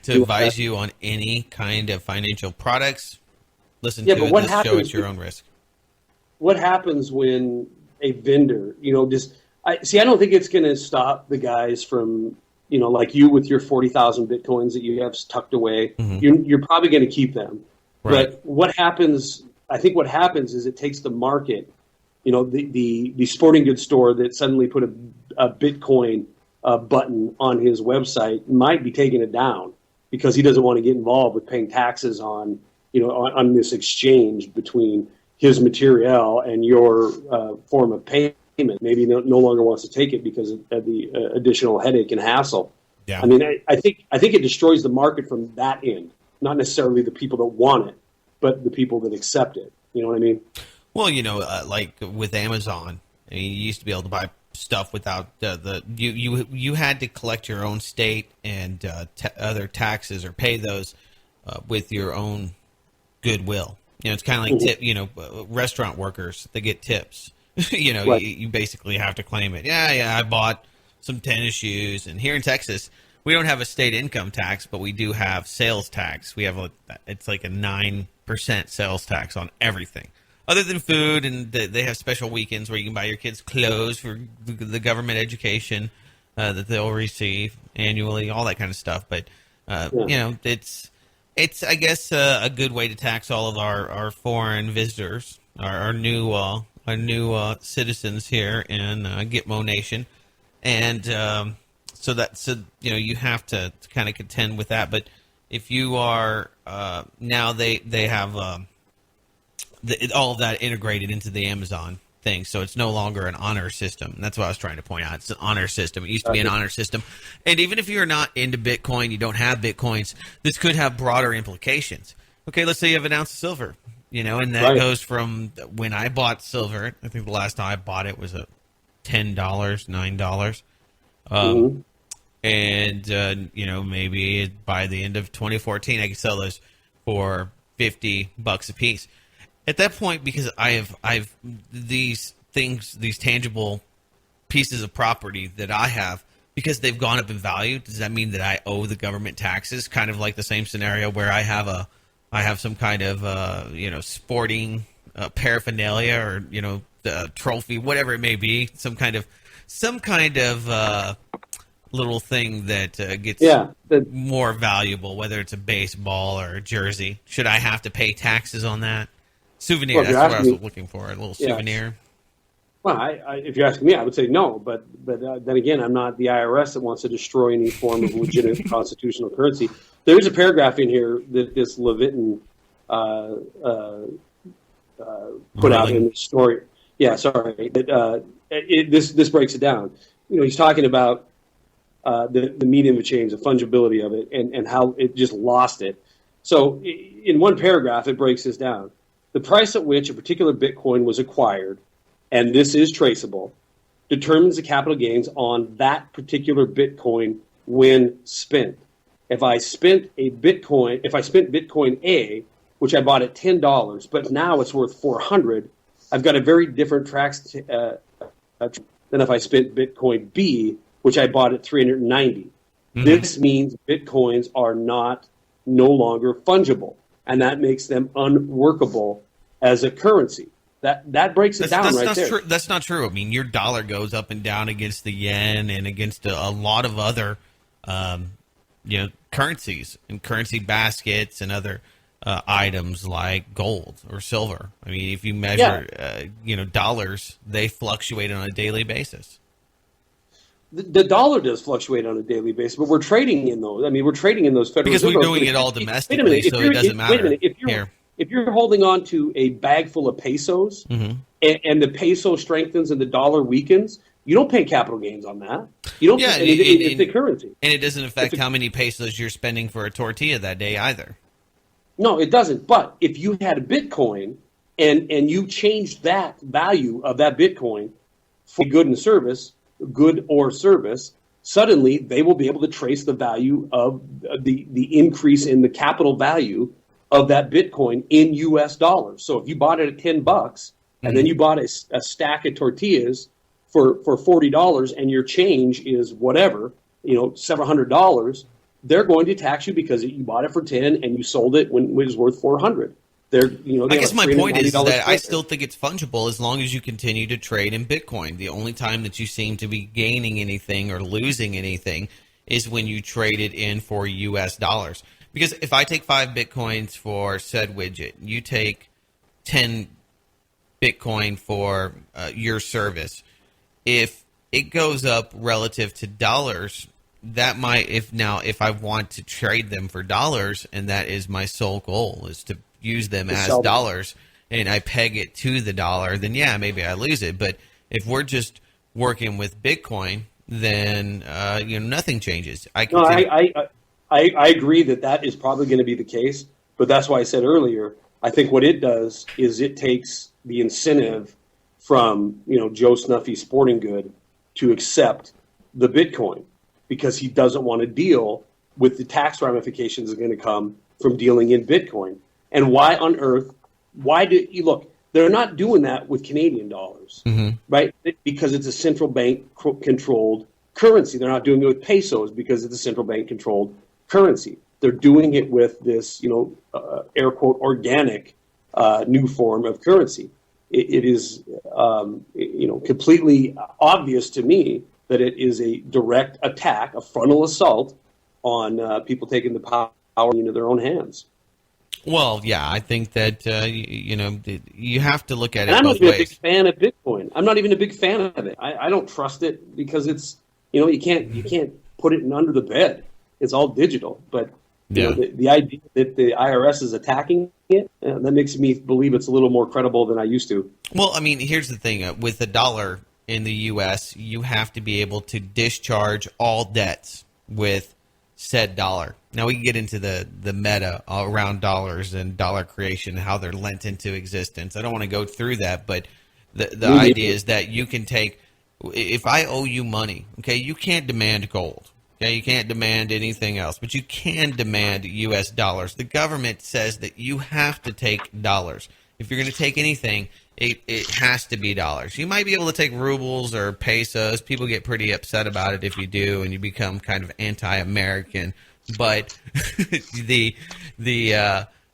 advise you on any kind of financial products. Listen to this show at your own risk. What happens when a vendor, I don't think it's going to stop the guys from, like you with your 40,000 Bitcoins that you have tucked away. Mm-hmm. You're probably going to keep them. Right. But what happens is it takes the market. The sporting goods store that suddenly put a Bitcoin button on his website might be taking it down because he doesn't want to get involved with paying taxes on this exchange between his material and your form of payment. Maybe he no longer wants to take it because of the additional headache and hassle. Yeah. I mean, I think it destroys the market from that end, not necessarily the people that want it, but the people that accept it. You know what I mean? Well, like with Amazon, you used to be able to buy stuff without you had to collect your own state and other taxes or pay those with your own goodwill. It's kind of like restaurant workers, they get tips. Right. you basically have to claim it. Yeah, I bought some tennis shoes, and here in Texas, we don't have a state income tax, but we do have sales tax. We have it's like a 9% sales tax on everything. Other than food, and they have special weekends where you can buy your kids clothes for the government education that they'll receive annually, all that kind of stuff. But it's I guess a good way to tax all of our foreign visitors, our new citizens here in Gitmo Nation, and so you have to kind of contend with that. But if you are now they have all of that integrated into the Amazon thing, so it's no longer an honor system. And that's what I was trying to point out. It's an honor system. It used to be an honor system. And even if you're not into Bitcoin, you don't have Bitcoins, this could have broader implications. Okay, let's say you have an ounce of silver, and that goes from when I bought silver. I think the last time I bought it was at $10, $9. And maybe by the end of 2014, I could sell those for $50 a piece. At that point, because I've these things, these tangible pieces of property that I have, because they've gone up in value, does that mean that I owe the government taxes? Kind of like the same scenario where I have some kind of sporting paraphernalia or the trophy, whatever it may be, some kind of little thing that gets more valuable, whether it's a baseball or a jersey. Should I have to pay taxes on that? Souvenir, that's what I was looking for, a little souvenir. Well, if you're asking me, I would say no, but then again, I'm not the IRS that wants to destroy any form of legitimate constitutional currency. There's a paragraph in here that this Levitin put out in the story. Yeah, sorry. This breaks it down. He's talking about the medium of change, the fungibility of it, and how it just lost it. So in one paragraph, it breaks this down. The price at which a particular Bitcoin was acquired, and this is traceable, determines the capital gains on that particular Bitcoin when spent. If I spent Bitcoin A, which I bought at $10, but now it's worth $400, I've got a very different tax than if I spent Bitcoin B, which I bought at $390. This means Bitcoins are no longer fungible, and that makes them unworkable as a currency. That breaks it down right there. That's not true. I mean, your dollar goes up and down against the yen and against a lot of other currencies and currency baskets and other items like gold or silver. I mean, if you measure dollars, they fluctuate on a daily basis. The dollar does fluctuate on a daily basis, but we're trading in those. I mean, we're trading in those Federal because we're doing it all domestically, so it doesn't matter. Wait a minute. If you're holding on to a bag full of pesos and the peso strengthens and the dollar weakens, you don't pay capital gains on that. You don't. Yeah, it's the currency, and it doesn't affect how many pesos you're spending for a tortilla that day either. No, it doesn't. But if you had a Bitcoin and you changed that value of that Bitcoin for good or service, suddenly they will be able to trace the value of the increase in the capital value of that Bitcoin in U.S. dollars. So if you bought it at $10 and then you bought a stack of tortillas for $40 and your change is whatever, several $100s, they're going to tax you because you bought it for 10 and you sold it when it was worth 400. I guess my point is that I still think it's fungible as long as you continue to trade in Bitcoin. The only time that you seem to be gaining anything or losing anything is when you trade it in for U.S. dollars. Because if I take 5 Bitcoins for said widget, you take 10 Bitcoin for your service, if it goes up relative to dollars, that might, if I want to trade them for dollars, and that is my sole goal, is to use them as dollars, and I peg it to the dollar, then yeah, maybe I lose it. But if we're just working with Bitcoin, then nothing changes. I agree that is probably going to be the case, but that's why I said earlier, I think what it does is it takes the incentive from Joe Snuffy Sporting Good to accept the Bitcoin, because he doesn't want to deal with the tax ramifications that are going to come from dealing in Bitcoin. And why on earth, they're not doing that with Canadian dollars, right? Because it's a central bank controlled currency. They're not doing it with pesos because it's a central bank controlled currency. They're doing it with this, air quote, organic new form of currency. It is, completely obvious to me that it is a direct attack, a frontal assault on people taking the power into their own hands. Well, yeah, I think that you have to look at it. And I'm not even a big fan of Bitcoin. I'm not even a big fan of it. I don't trust it because it's you can't put it under the bed. It's all digital. But Yeah. The idea that the IRS is attacking it, that makes me believe it's a little more credible than I used to. Well, I mean, here's the thing. With the dollar in the U.S., you have to be able to discharge all debts with said dollar. Now, we can get into the meta around dollars and dollar creation, how they're lent into existence. I don't want to go through that, but the idea is that you can take, if I owe you money, okay, you can't demand gold. Okay, you can't demand anything else, but you can demand U.S. dollars. The government says that you have to take dollars. If you're going to take anything, it has to be dollars. You might be able to take rubles or pesos. People get pretty upset about it if you do, and you become kind of anti-American. But the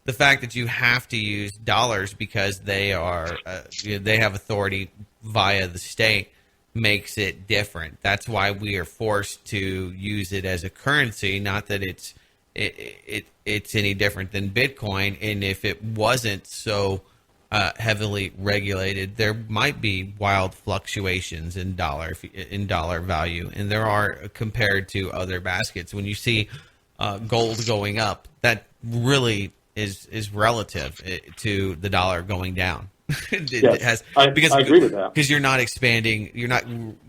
fact that you have to use dollars because they are they have authority via the state makes it different. That's why we are forced to use it as a currency. Not that it's any different than Bitcoin. And if it wasn't so heavily regulated, there might be wild fluctuations in dollar value, and there are compared to other baskets. When you see gold going up, that really is relative to the dollar going down. I agree with that, because you're not expanding, you're not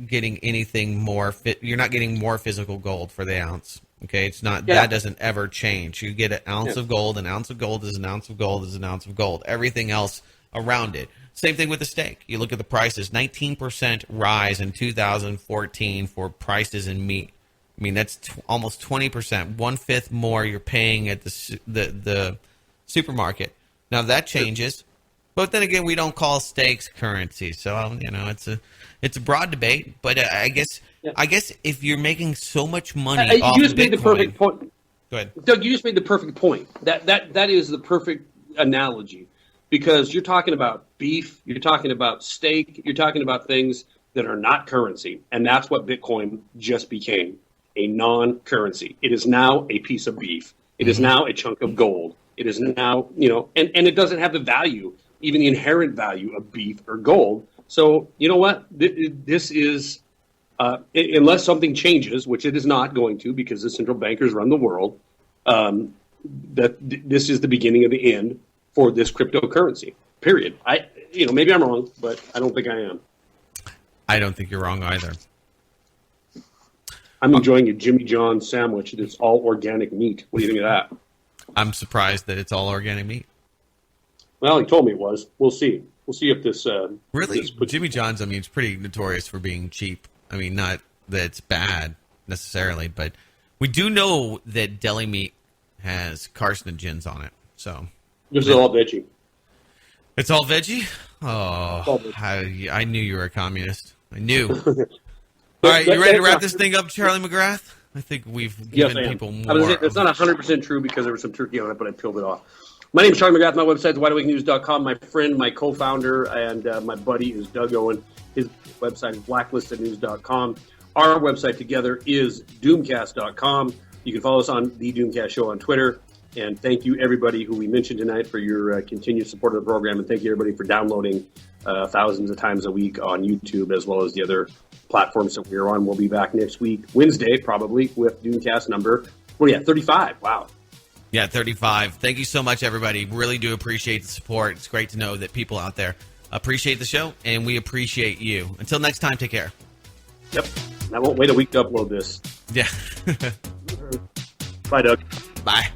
getting anything more. You're not getting more physical gold for the ounce. Okay, it's not that doesn't ever change. You get an ounce of gold. An ounce of gold is an ounce of gold is an ounce of gold. Everything else around it. Same thing with the steak. You look at the prices. 19% rise in 2014 for prices in meat. I mean, that's almost 20%. 1/5 more you're paying at the supermarket. Now that changes. But then again, we don't call steaks currency, so it's a broad debate. But I guess if you're making so much money, off you just Bitcoin, made the perfect point. Go ahead, Doug. You just made the perfect point. That is the perfect analogy, because you're talking about beef, you're talking about steak, you're talking about things that are not currency, and that's what Bitcoin just became, a non-currency. It is now a piece of beef. It is now a chunk of gold. It is now and it doesn't have the value, even the inherent value of beef or gold. So you know what? This is, unless something changes, which it is not going to, because the central bankers run the world, that this is the beginning of the end for this cryptocurrency. Period. Maybe I'm wrong, but I don't think I am. I don't think you're wrong either. I'm enjoying a Jimmy John's sandwich that's all organic meat. What do you think of that? I'm surprised that it's all organic meat. Well, he told me it was. We'll see. We'll see if this really. Jimmy John's, I mean, it's pretty notorious for being cheap. I mean, not that it's bad necessarily, but we do know that deli meat has carcinogens on it. So this is all veggie. It's all veggie. Oh, I knew you were a communist. I knew. All right, you ready to wrap this thing up, Charlie Mcgrath? I think we've given people more. It's not 100% true because there was some turkey on it, but I peeled it off. My name is Charlie Mcgrath. My website is wideawakenews.com. My friend, my co-founder, and my buddy is Doug Owen. His website is blacklistednews.com. Our website together is DoomCast.com. You can follow us on The DoomCast Show on Twitter. And thank you, everybody who we mentioned tonight, for your continued support of the program. And thank you, everybody, for downloading thousands of times a week on YouTube, as well as the other platforms that we're on. We'll be back next week, Wednesday, probably, with DoomCast number 35. Wow. Yeah, 35. Thank you so much, everybody. Really do appreciate the support. It's great to know that people out there appreciate the show, and we appreciate you. Until next time, take care. Yep. I won't wait a week to upload this. Yeah. Bye, Doug. Bye.